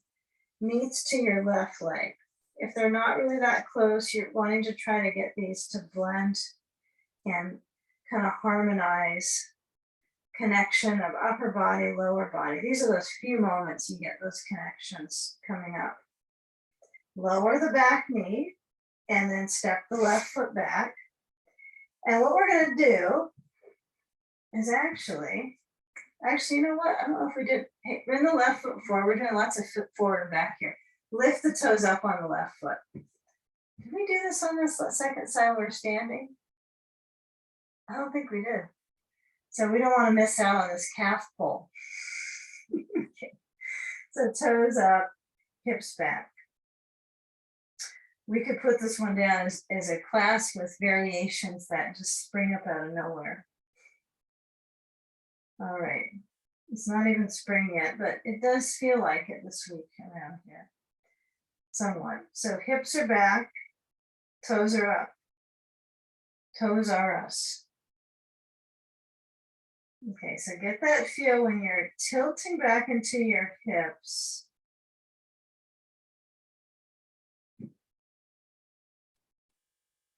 meets to your left leg. If they're not really that close, you're wanting to try to get these to blend and kind of harmonize connection of upper body, lower body. These are those few moments you get those connections coming up. Lower the back knee and then step the left foot back. And what we're going to do is actually, you know what? I don't know if we did, hey, bring the left foot forward. We're doing lots of foot forward and back here. Lift the toes up on the left foot. Did we do this on this second side we're standing? I don't think we did. So we don't want to miss out on this calf pull. Okay. So toes up, hips back. We could put this one down as a class with variations that just spring up out of nowhere. All right. It's not even spring yet, but it does feel like it this week around here. Somewhat. So hips are back, toes are up. Toes are us. Okay, so get that feel when you're tilting back into your hips.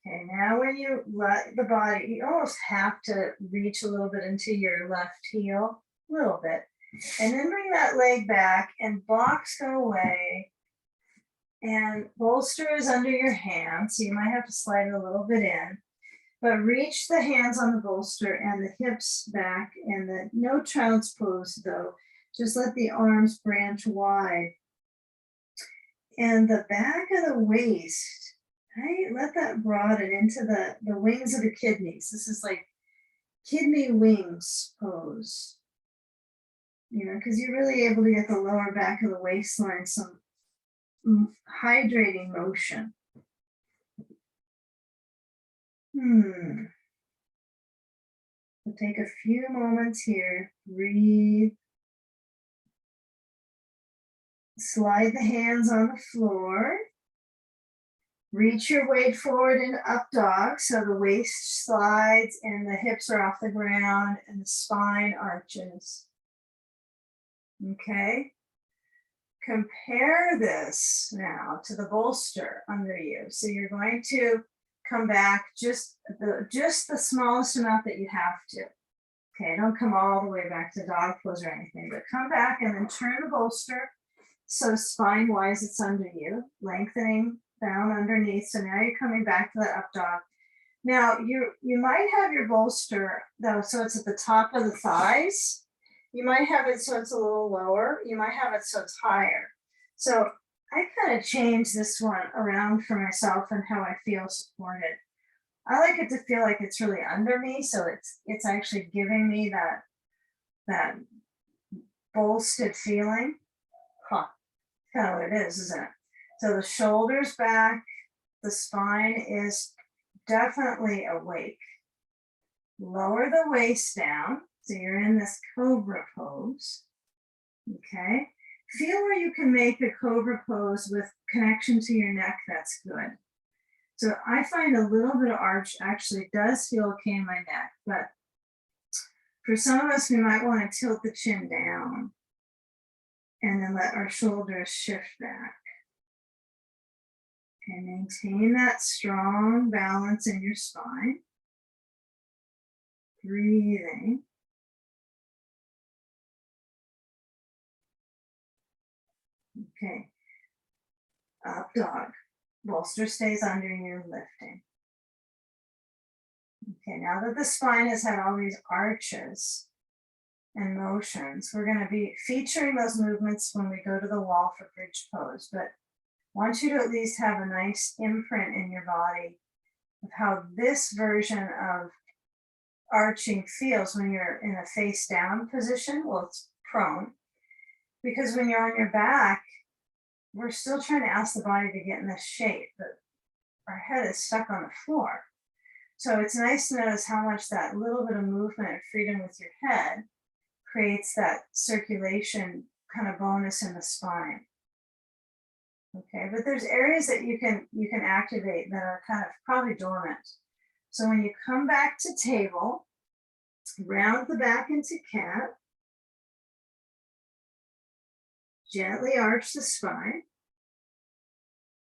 Okay, now when you let the body, you almost have to reach a little bit into your left heel, a little bit. And then bring that leg back and blocks go away. And bolster is under your hand, so you might have to slide it a little bit in. But reach the hands on the bolster and the hips back, and no child's pose though. Just let the arms branch wide. And the back of the waist, right? Let that broaden into the wings of the kidneys. This is like kidney wings pose. You know, because you're really able to get the lower back of the waistline some hydrating motion. We'll take a few moments here. Breathe. Slide the hands on the floor. Reach your weight forward in up dog so the waist slides and the hips are off the ground and the spine arches. Okay. Compare this now to the bolster under you. So you're going to come back just the smallest amount that you have to. Okay, don't come all the way back to dog pose or anything, but come back and then turn the bolster so spine-wise it's under you, lengthening down underneath. So now you're coming back to that up dog. Now you might have your bolster though, so it's at the top of the thighs. You might have it so it's a little lower. You might have it so it's higher. So I kind of changed this one around for myself and how I feel supported. I like it to feel like it's really under me, so it's actually giving me that bolstered feeling. Huh. Kind of what it is, isn't it? So the shoulders back, the spine is definitely awake. Lower the waist down. So you're in this Cobra Pose. Okay. Feel where you can make a Cobra Pose with connection to your neck. That's good. So I find a little bit of arch actually does feel okay in my neck, but for some of us, we might want to tilt the chin down and then let our shoulders shift back. And maintain that strong balance in your spine. Breathing. Okay. Up dog. Bolster stays under you, lifting. Okay, now that the spine has had all these arches and motions, we're going to be featuring those movements when we go to the wall for bridge pose, but I want you to at least have a nice imprint in your body of how this version of arching feels when you're in a face down position. Well, it's prone, because when you're on your back, we're still trying to ask the body to get in this shape, but our head is stuck on the floor. So it's nice to notice how much that little bit of movement and freedom with your head creates that circulation kind of bonus in the spine. Okay, but there's areas that you can activate that are kind of probably dormant. So when you come back to table, round the back into cat, gently arch the spine.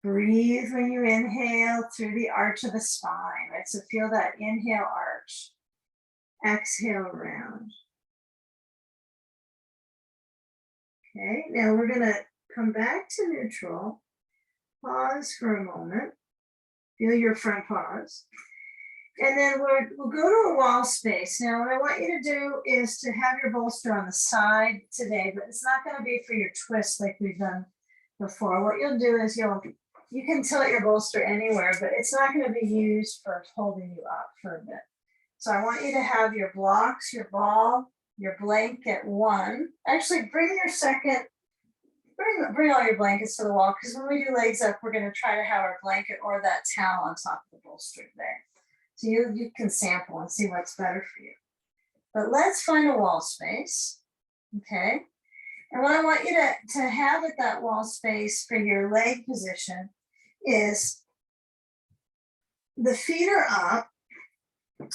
Breathe when you inhale through the arch of the spine, right? So feel that inhale arch. Exhale, round. Okay, now we're gonna come back to neutral. Pause for a moment. Feel your front paws. And then we'll go to a wall space. Now, what I want you to do is to have your bolster on the side today, but it's not going to be for your twist like we've done before. What you'll do is you can tilt your bolster anywhere, but it's not going to be used for holding you up for a bit. So I want you to have your blocks, your ball, your blanket one. Actually, bring all your blankets to the wall, because when we do legs up, we're going to try to have our blanket or that towel on top of the bolster there. So you can sample and see what's better for you. But let's find a wall space, okay? And what I want you to have at that wall space for your leg position is the feet are up,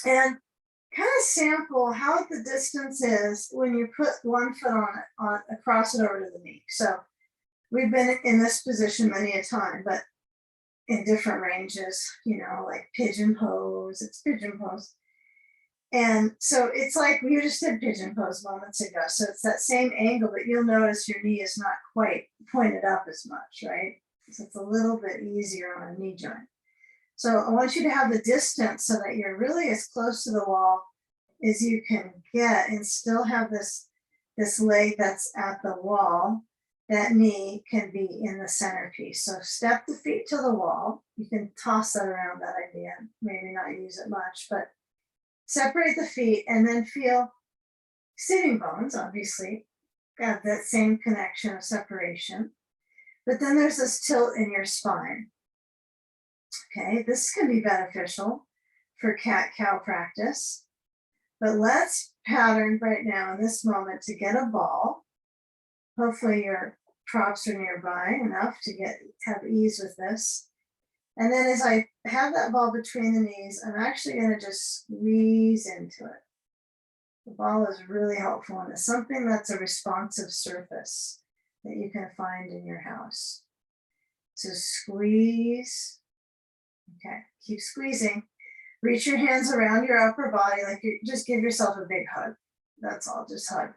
and kind of sample how the distance is when you put one foot on across it over to the knee. So we've been in this position many a time, but in different ranges, like pigeon pose, it's pigeon pose. And so it's like you just did pigeon pose moments ago. So it's that same angle, but you'll notice your knee is not quite pointed up as much, right? So it's a little bit easier on a knee joint. So I want you to have the distance so that you're really as close to the wall as you can get and still have this leg that's at the wall. That knee can be in the centerpiece. So step the feet to the wall. You can toss that around, that idea, maybe not use it much, but separate the feet and then feel sitting bones, obviously, got that same connection of separation. But then there's this tilt in your spine. Okay, this can be beneficial for cat-cow practice. But let's pattern right now in this moment to get a ball. Hopefully your props are nearby enough to have ease with this. And then as I have that ball between the knees, I'm actually going to just squeeze into it. The ball is really helpful, and it's something that's a responsive surface that you can find in your house. So squeeze. Okay, keep squeezing. Reach your hands around your upper body, like just give yourself a big hug. That's all, just hug.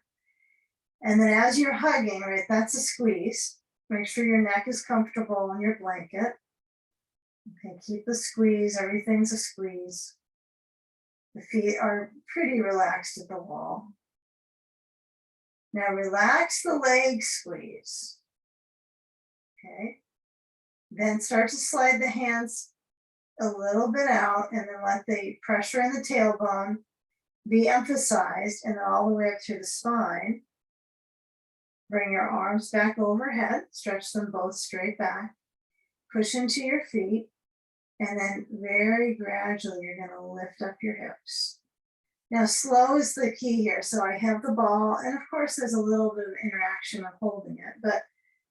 And then as you're hugging, right, that's a squeeze. Make sure your neck is comfortable on your blanket. Okay, keep the squeeze, everything's a squeeze. The feet are pretty relaxed at the wall. Now relax the leg squeeze. Okay, then start to slide the hands a little bit out, and then let the pressure in the tailbone be emphasized, and then all the way up through the spine. Bring your arms back overhead, stretch them both straight back, push into your feet, and then very gradually you're going to lift up your hips. Now slow is the key here. So I have the ball, and of course there's a little bit of interaction of holding it, but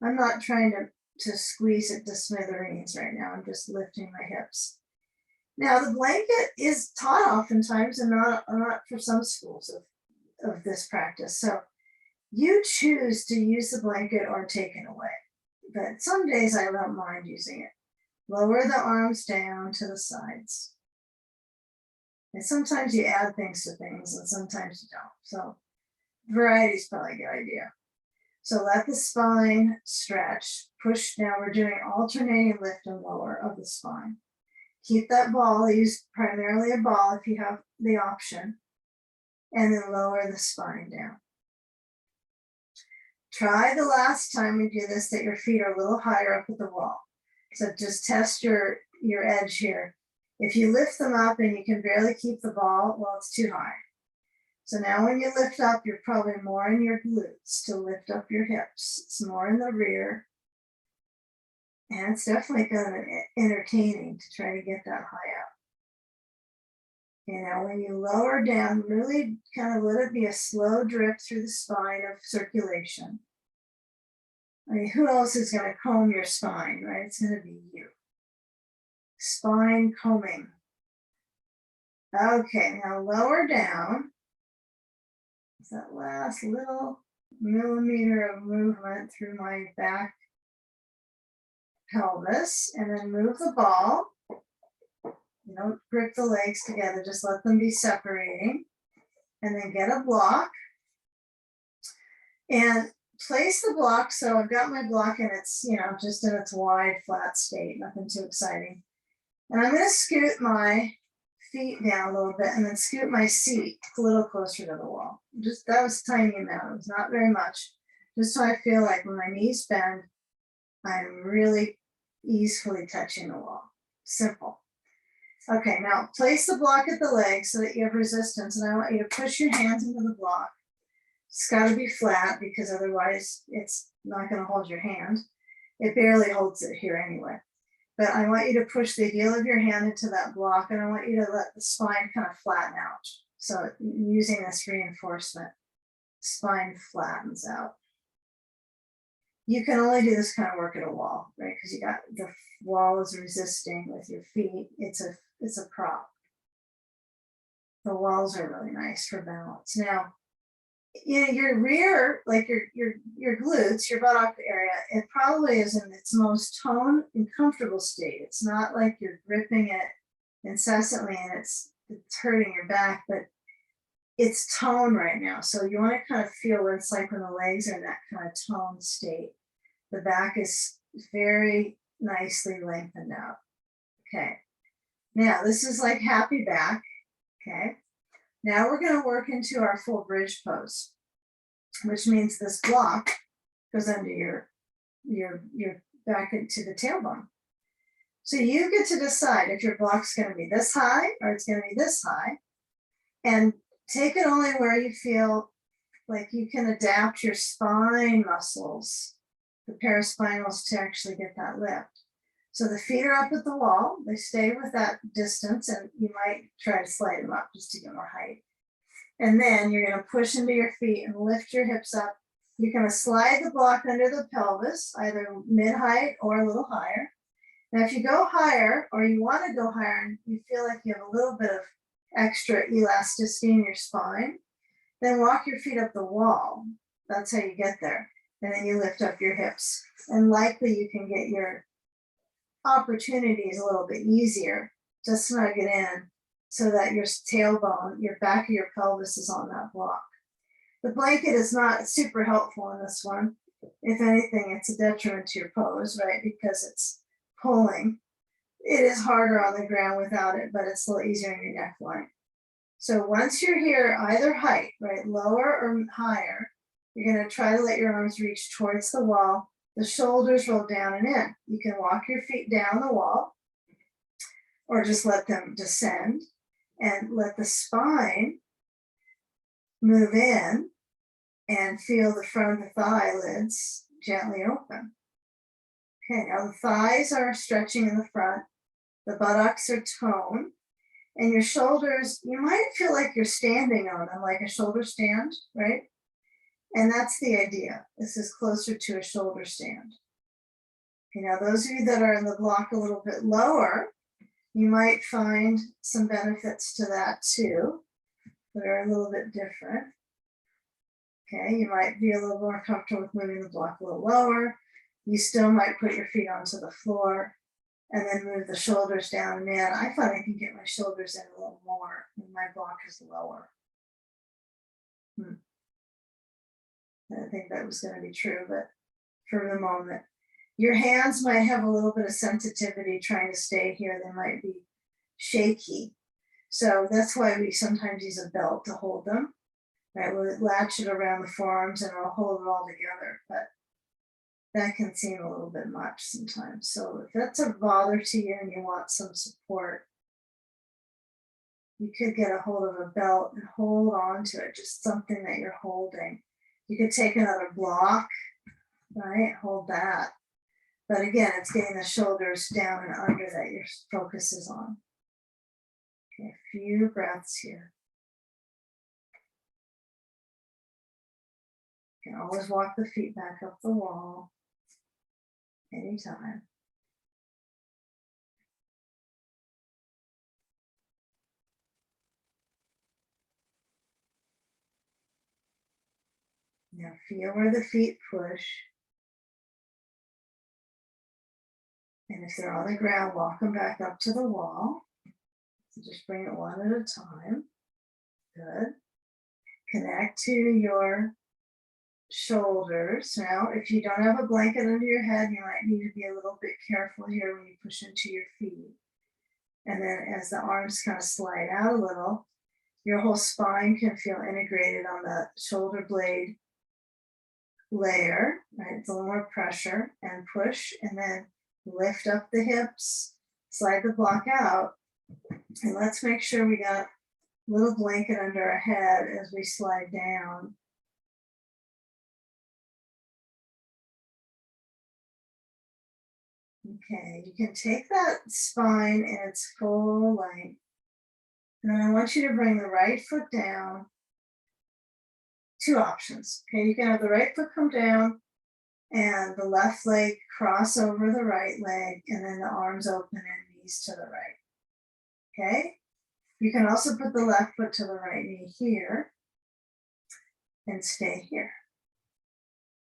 I'm not trying to squeeze it to smithereens right now. I'm just lifting my hips. Now the blanket is taught oftentimes and not for some schools of this practice. So you choose to use the blanket or take it away. But some days I don't mind using it. Lower the arms down to the sides. And sometimes you add things to things and sometimes you don't. So variety is probably a good idea. So let the spine stretch. Push. Now we're doing alternating lift and lower of the spine. Keep that ball. Use primarily a ball if you have the option. And then lower the spine down. Try the last time we do this that your feet are a little higher up at the wall. So just test your edge here. If you lift them up and you can barely keep the ball, well, it's too high. So now when you lift up, you're probably more in your glutes to lift up your hips. It's more in the rear. And it's definitely kind of entertaining to try to get that high up. Okay, now when you lower down, really kind of let it be a slow drip through the spine of circulation. I mean, who else is going to comb your spine, right? It's going to be you. Spine combing. Okay, now lower down. It's that last little millimeter of movement through my back pelvis, and then move the ball. You don't grip the legs together, just let them be separating. And then get a block and place the block. So I've got my block and it's, just in its wide, flat state, nothing too exciting. And I'm going to scoot my feet down a little bit and then scoot my seat a little closer to the wall. Just that was a tiny amount. It was not very much. Just so I feel like when my knees bend, I'm really easily touching the wall. Simple. Okay, now place the block at the leg so that you have resistance, and I want you to push your hands into the block. It's got to be flat because otherwise it's not going to hold your hand. It barely holds it here anyway. But I want you to push the heel of your hand into that block, and I want you to let the spine kind of flatten out. So using this reinforcement, spine flattens out. You can only do this kind of work at a wall, right? Because you got the wall is resisting with your feet. It's a prop. The walls are really nice for balance. Now, your rear, like your glutes, your buttock area, it probably is in its most toned and comfortable state. It's not like you're gripping it incessantly and it's hurting your back, but it's toned right now. So you want to kind of feel what it's like when the legs are in that kind of toned state. The back is very nicely lengthened out. Okay. Now this is like happy back. Okay. Now we're going to work into our full bridge pose, which means this block goes under your back into the tailbone. So you get to decide if your block's going to be this high or it's going to be this high, and take it only where you feel like you can adapt your spine muscles, the paraspinals, to actually get that lift. So the feet are up at the wall, they stay with that distance, and you might try to slide them up just to get more height. And then you're going to push into your feet and lift your hips up. You're going to slide the block under the pelvis, either mid-height or a little higher. Now, if you go higher, or you want to go higher and you feel like you have a little bit of extra elasticity in your spine, then walk your feet up the wall. That's how you get there. And then you lift up your hips. And likely you can get your opportunities a little bit easier to snug it in so that your tailbone, your back of your pelvis is on that block. The blanket is not super helpful in this one. If anything, it's a detriment to your pose, right? Because it's pulling. It is harder on the ground without it, but it's a little easier in your neckline. So once you're here, either height, right, lower or higher, you're going to try to let your arms reach towards the wall. The shoulders roll down and in. You can walk your feet down the wall or just let them descend and let the spine move in and feel the front of the thigh lids gently open. Okay, now the thighs are stretching in the front, the buttocks are toned, and your shoulders, you might feel like you're standing on them, like a shoulder stand, right? And that's the idea. This is closer to a shoulder stand. Okay, now those of you that are in the block a little bit lower, you might find some benefits to that too, that are a little bit different. Okay, you might be a little more comfortable with moving the block a little lower. You still might put your feet onto the floor and then move the shoulders down and in. I find I can get my shoulders in a little more when my block is lower. I think that was going to be true, but for the moment, your hands might have a little bit of sensitivity trying to stay here. They might be shaky. So that's why we sometimes use a belt to hold them, right? We'll latch it around the forearms and it'll hold it all together, but that can seem a little bit much sometimes. So if that's a bother to you and you want some support, you could get a hold of a belt and hold on to it, just something that you're holding. You could take another block, right? Hold that. But again, it's getting the shoulders down and under that your focus is on. Okay, a few breaths here. You can always walk the feet back up the wall anytime. Now feel where the feet push. And if they're on the ground, walk them back up to the wall. So just bring it one at a time. Good. Connect to your shoulders. Now, if you don't have a blanket under your head, you might need to be a little bit careful here when you push into your feet. And then as the arms kind of slide out a little, your whole spine can feel integrated on the shoulder blade layer, right? It's a little more pressure and push, and then lift up the hips, slide the block out, and let's make sure we got a little blanket under our head as we slide down. Okay, you can take that spine in its full length, and then I want you to bring the right foot down. Two options. Okay, you can have the right foot come down and the left leg cross over the right leg, and then the arms open and knees to the right. Okay, you can also put the left foot to the right knee here and stay here.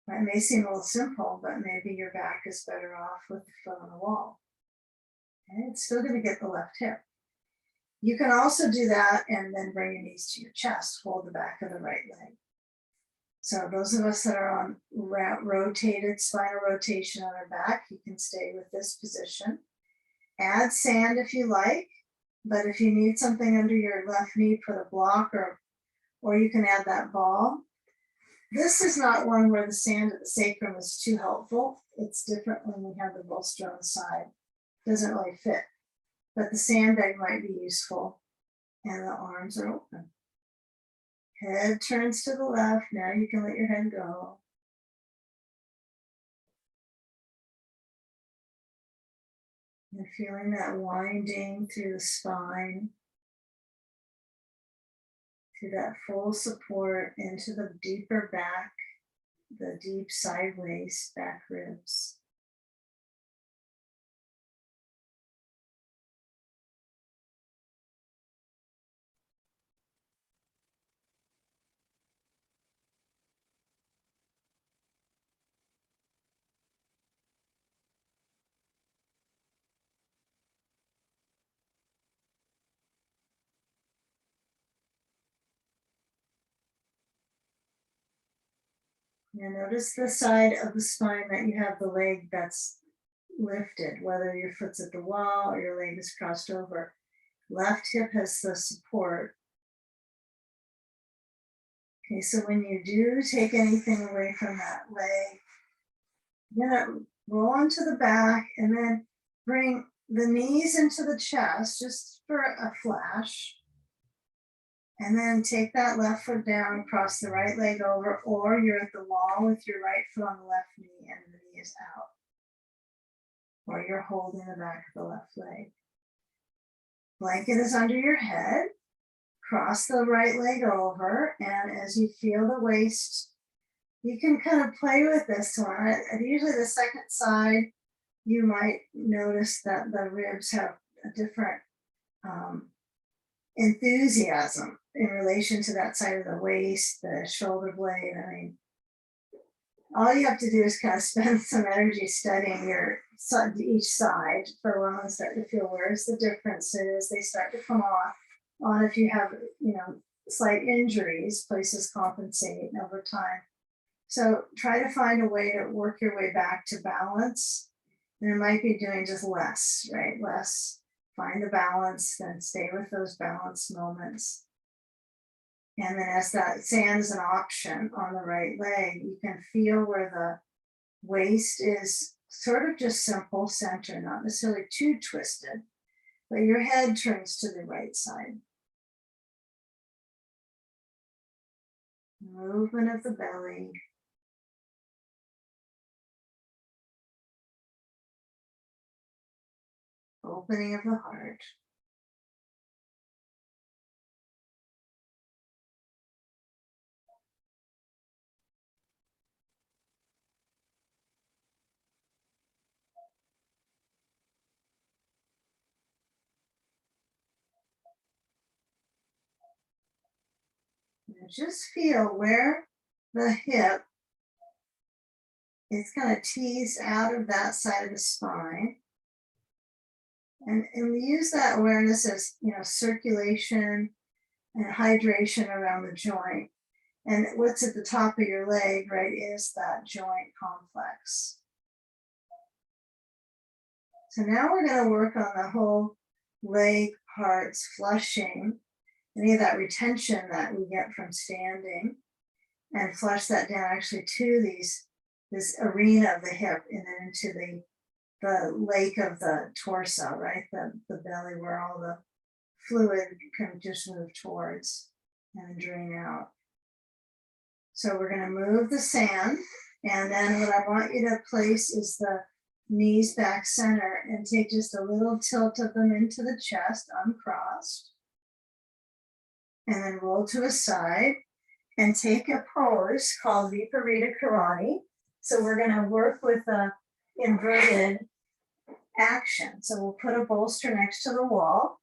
That may seem a little simple, but maybe your back is better off with the foot on the wall. Okay, it's still going to get the left hip. You can also do that and then bring your knees to your chest, hold the back of the right leg. So those of us that are on rotated spinal rotation on our back, you can stay with this position. Add sand if you like, but if you need something under your left knee, put a block, or you can add that ball. This is not one where the sand at the sacrum is too helpful. It's different when we have the bolster on the side. It doesn't really fit, but the sandbag might be useful, and the arms are open. Head turns to the left. Now you can let your head go. And feeling that winding through the spine to that full support into the deeper back, the deep side waist, back ribs. Now notice the side of the spine that you have the leg that's lifted, whether your foot's at the wall or your leg is crossed over. Left hip has the support. Okay, so when you do take anything away from that leg, you're gonna roll onto the back and then bring the knees into the chest just for a flash. And then take that left foot down, cross the right leg over, or you're at the wall with your right foot on the left knee and the knee is out. Or you're holding the back of the left leg. Blanket is under your head. Cross the right leg over, and as you feel the waist, you can kind of play with this one. And usually the second side, you might notice that the ribs have a different enthusiasm in relation to that side of the waist, the shoulder blade. I mean, all you have to do is kind of spend some energy studying your each side for a while and start to feel where's the differences. They start to come off on if you have, slight injuries, places compensate over time. So try to find a way to work your way back to balance. And it might be doing just less, right? Less. Find the balance, then stay with those balance moments. And then as that sand is an option on the right leg, you can feel where the waist is sort of just simple center, not necessarily too twisted, but your head turns to the right side. Movement of the belly. Opening of the heart. And just feel where the hip is kind of teased out of that side of the spine. And use that awareness as, circulation and hydration around the joint. And what's at the top of your leg, right, is that joint complex. So now we're going to work on the whole leg parts, flushing any of that retention that we get from standing, and flush that down actually to this arena of the hip and then into the lake of the torso, right? The belly where all the fluid can just move towards and drain out. So we're going to move the sand, and then what I want you to place is the knees back center and take just a little tilt of them into the chest, uncrossed, and then roll to a side and take a pose called Viparita Karate. So we're going to work with a inverted action. So we'll put a bolster next to the wall,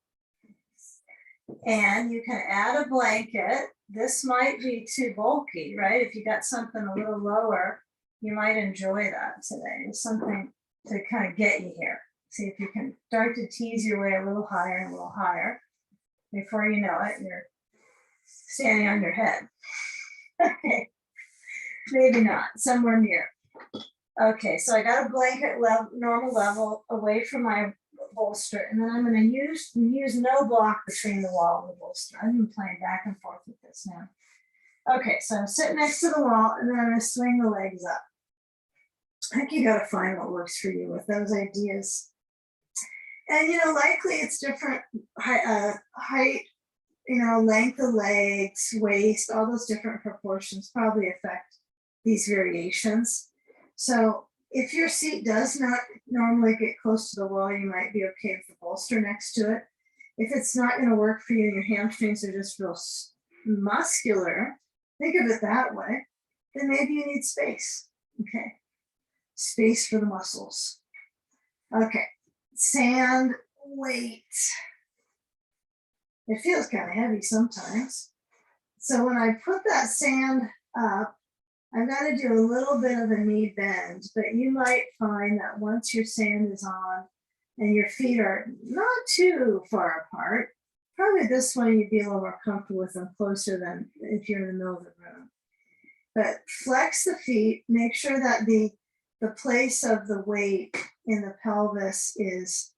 and you can add a blanket. This might be too bulky, right? If you got something a little lower, you might enjoy that today. It's something to kind of get you here. See if you can start to tease your way a little higher and a little higher. Before you know it, you're standing on your head. Okay, maybe not, somewhere near. Okay, so I got a blanket level, normal level away from my bolster, and then I'm going to use no block between the wall and the bolster. I've been playing back and forth with this now. Okay, so I'm sitting next to the wall, and then I'm going to swing the legs up. I think you got to find what works for you with those ideas. And, likely it's different height, length of legs, waist, all those different proportions probably affect these variations. So if your seat does not normally get close to the wall, you might be okay with the bolster next to it. If it's not going to work for you and your hamstrings are just real muscular, think of it that way, then maybe you need space. Okay. Space for the muscles. Okay. Sand weight. It feels kind of heavy sometimes. So when I put that sand up, I've got to do a little bit of a knee bend, but you might find that once your sand is on and your feet are not too far apart, probably this one you'd be a little more comfortable with them closer than if you're in the middle of the room. But flex the feet, make sure that the place of the weight in the pelvis is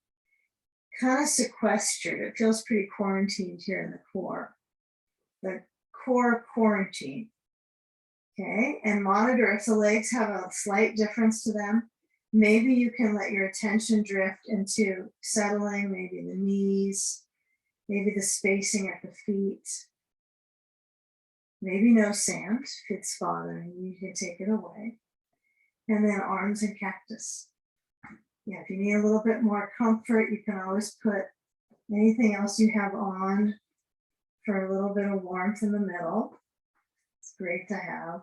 kind of sequestered. It feels pretty quarantined here in the core. The core quarantine. Okay, and monitor if the legs have a slight difference to them. Maybe you can let your attention drift into settling, maybe the knees, maybe the spacing at the feet. Maybe no sand if it's bothering you, you can take it away. And then arms and cactus. Yeah, if you need a little bit more comfort, you can always put anything else you have on for a little bit of warmth in the middle. It's great to have.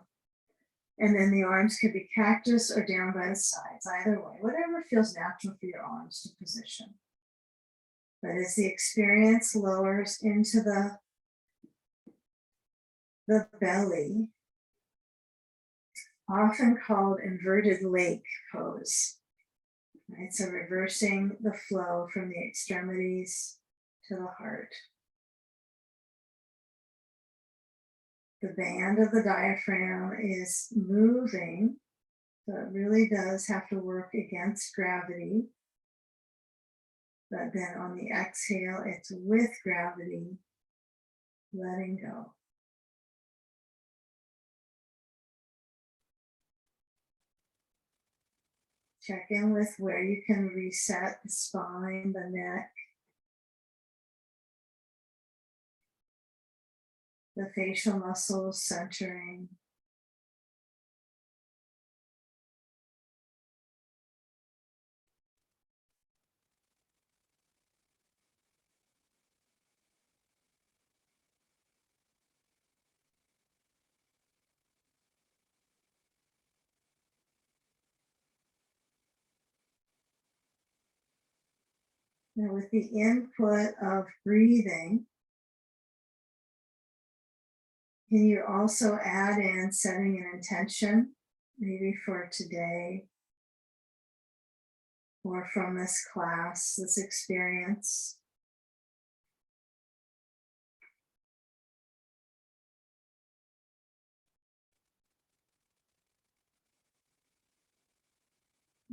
And then the arms could be cactus or down by the sides, either way, whatever feels natural for your arms to position. But as the experience lowers into the belly, often called inverted lake pose. Right, so reversing the flow from the extremities to the heart. The band of the diaphragm is moving, so it really does have to work against gravity. But then on the exhale, it's with gravity, letting go. Check in with where you can reset the spine, the neck, the facial muscles centering. Now with the input of breathing, can you also add in setting an intention, maybe for today or from this class, this experience?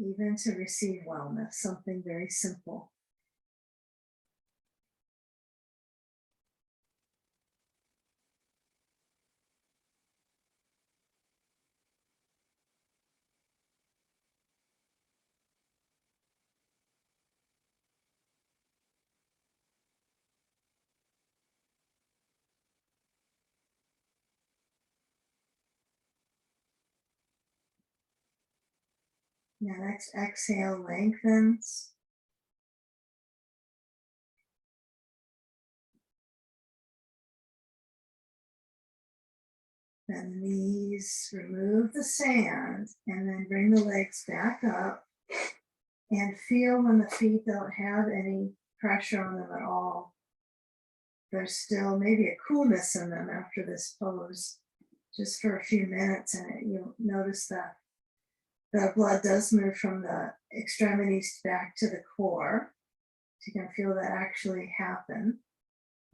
even to receive wellness, something very simple. Now next exhale lengthens. Bend the knees, remove the sand, and then bring the legs back up and feel when the feet don't have any pressure on them at all. There's still maybe a coolness in them after this pose, just for a few minutes, and you'll notice that the blood does move from the extremities back to the core. So you can feel that actually happen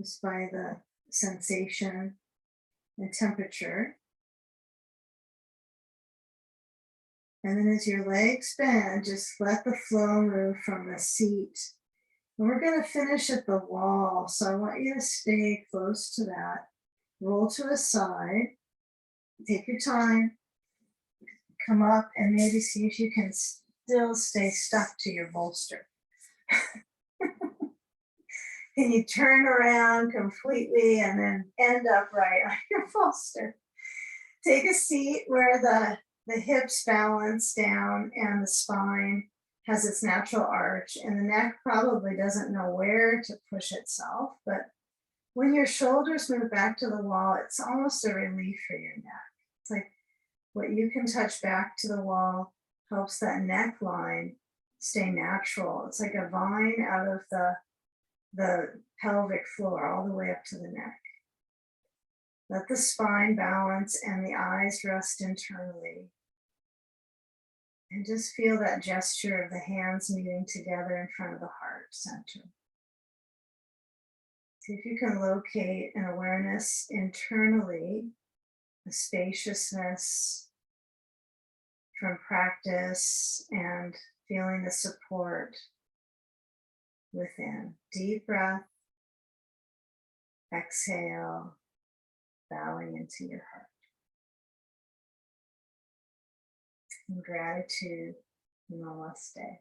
just by the sensation and temperature. And then as your legs bend, just let the flow move from the seat. And we're going to finish at the wall. So I want you to stay close to that. Roll to a side. Take your time. Come up and maybe see if you can still stay stuck to your bolster. Can you turn around completely and then end upright on your bolster? Take a seat where the hips balance down and the spine has its natural arch, and the neck probably doesn't know where to push itself, but when your shoulders move back to the wall, it's almost a relief for your neck. It's like what you can touch back to the wall helps that neckline stay natural. It's like a vine out of the pelvic floor all the way up to the neck. Let the spine balance and the eyes rest internally. And just feel that gesture of the hands meeting together in front of the heart center. See if you can locate an awareness internally, a spaciousness from practice and feeling the support within. Deep breath, exhale, bowing into your heart. In gratitude, namaste.